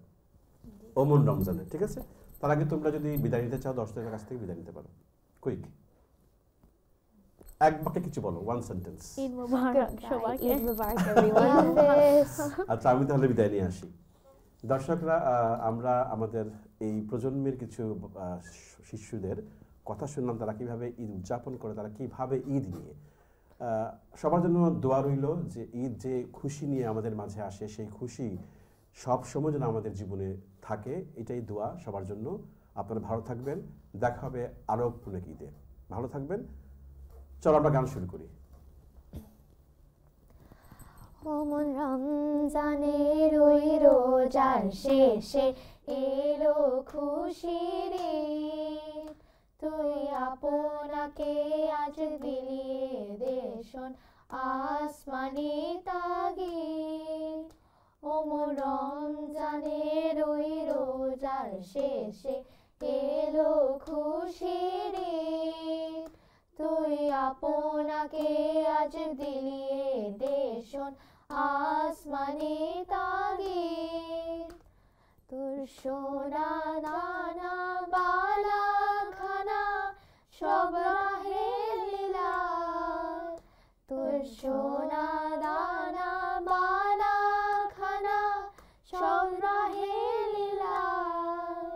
Speaker 1: ওমন রমজানে। ঠিক আছে, তার আগে তোমরা যদি বিদায় নিতে চাও দর্শকদের কাছ থেকে বিদায় নিতে পারো। কুইক এক বাক্যে কিছু বলো, ওয়ান সেন্টেন্স।
Speaker 5: ঈদ মুবারক সবাইকে।
Speaker 2: ঈদ মুবারক এভরিওয়ান।
Speaker 1: আচ্ছা, আমি তাহলে বিদায় নিয়ে আসি। দর্শকরা, আমরা আমাদের এই প্রজন্মের কিছু শিশুদের কথা শুনলাম, তারা কিভাবে ঈদ উদযাপন করে, তারা কিভাবে ঈদ নিয়ে। সবার জন্য দোয়া রইল যে ঈদ যে খুশি নিয়ে আমাদের মাঝে আসে, সেই খুশি সব সময় যেন আমাদের জীবনে থাকে, এটাই দোয়া সবার জন্য। আপনারা ভালো থাকবেন, দেখা হবে আরও অনেক ঈদে। ভালো থাকবেন। চলো আমরা গান শুরু করি।
Speaker 4: ওমন রমজানের ওই রোজার শেষে এলো খুশির ঈদ, তুই আপনাকে আজ বিলিয়ে দে শোন আসমানি তাগিদ। ওমন রমজানের ওই রোজার শেষে এলো খুশির ঈদ, তুই আপনাকে আজ দিলিয়ে দে শোন আসমানি তাগিদ। তোর সোনা দানা বালা খানা সব রাহে লীলার, তোর সোনা দানা বালা খানা সব রাহে লীলার।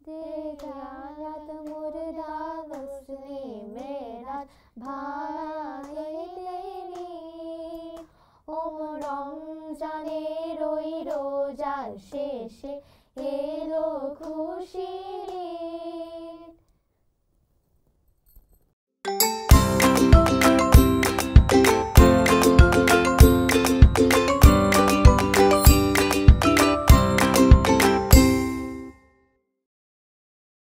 Speaker 4: দেখাত মুর্দা মুসলিমেরা ভাঙাইতেনি, ওমন রমজানের ওই রোজার শেষে এলো খুশির ঈদ।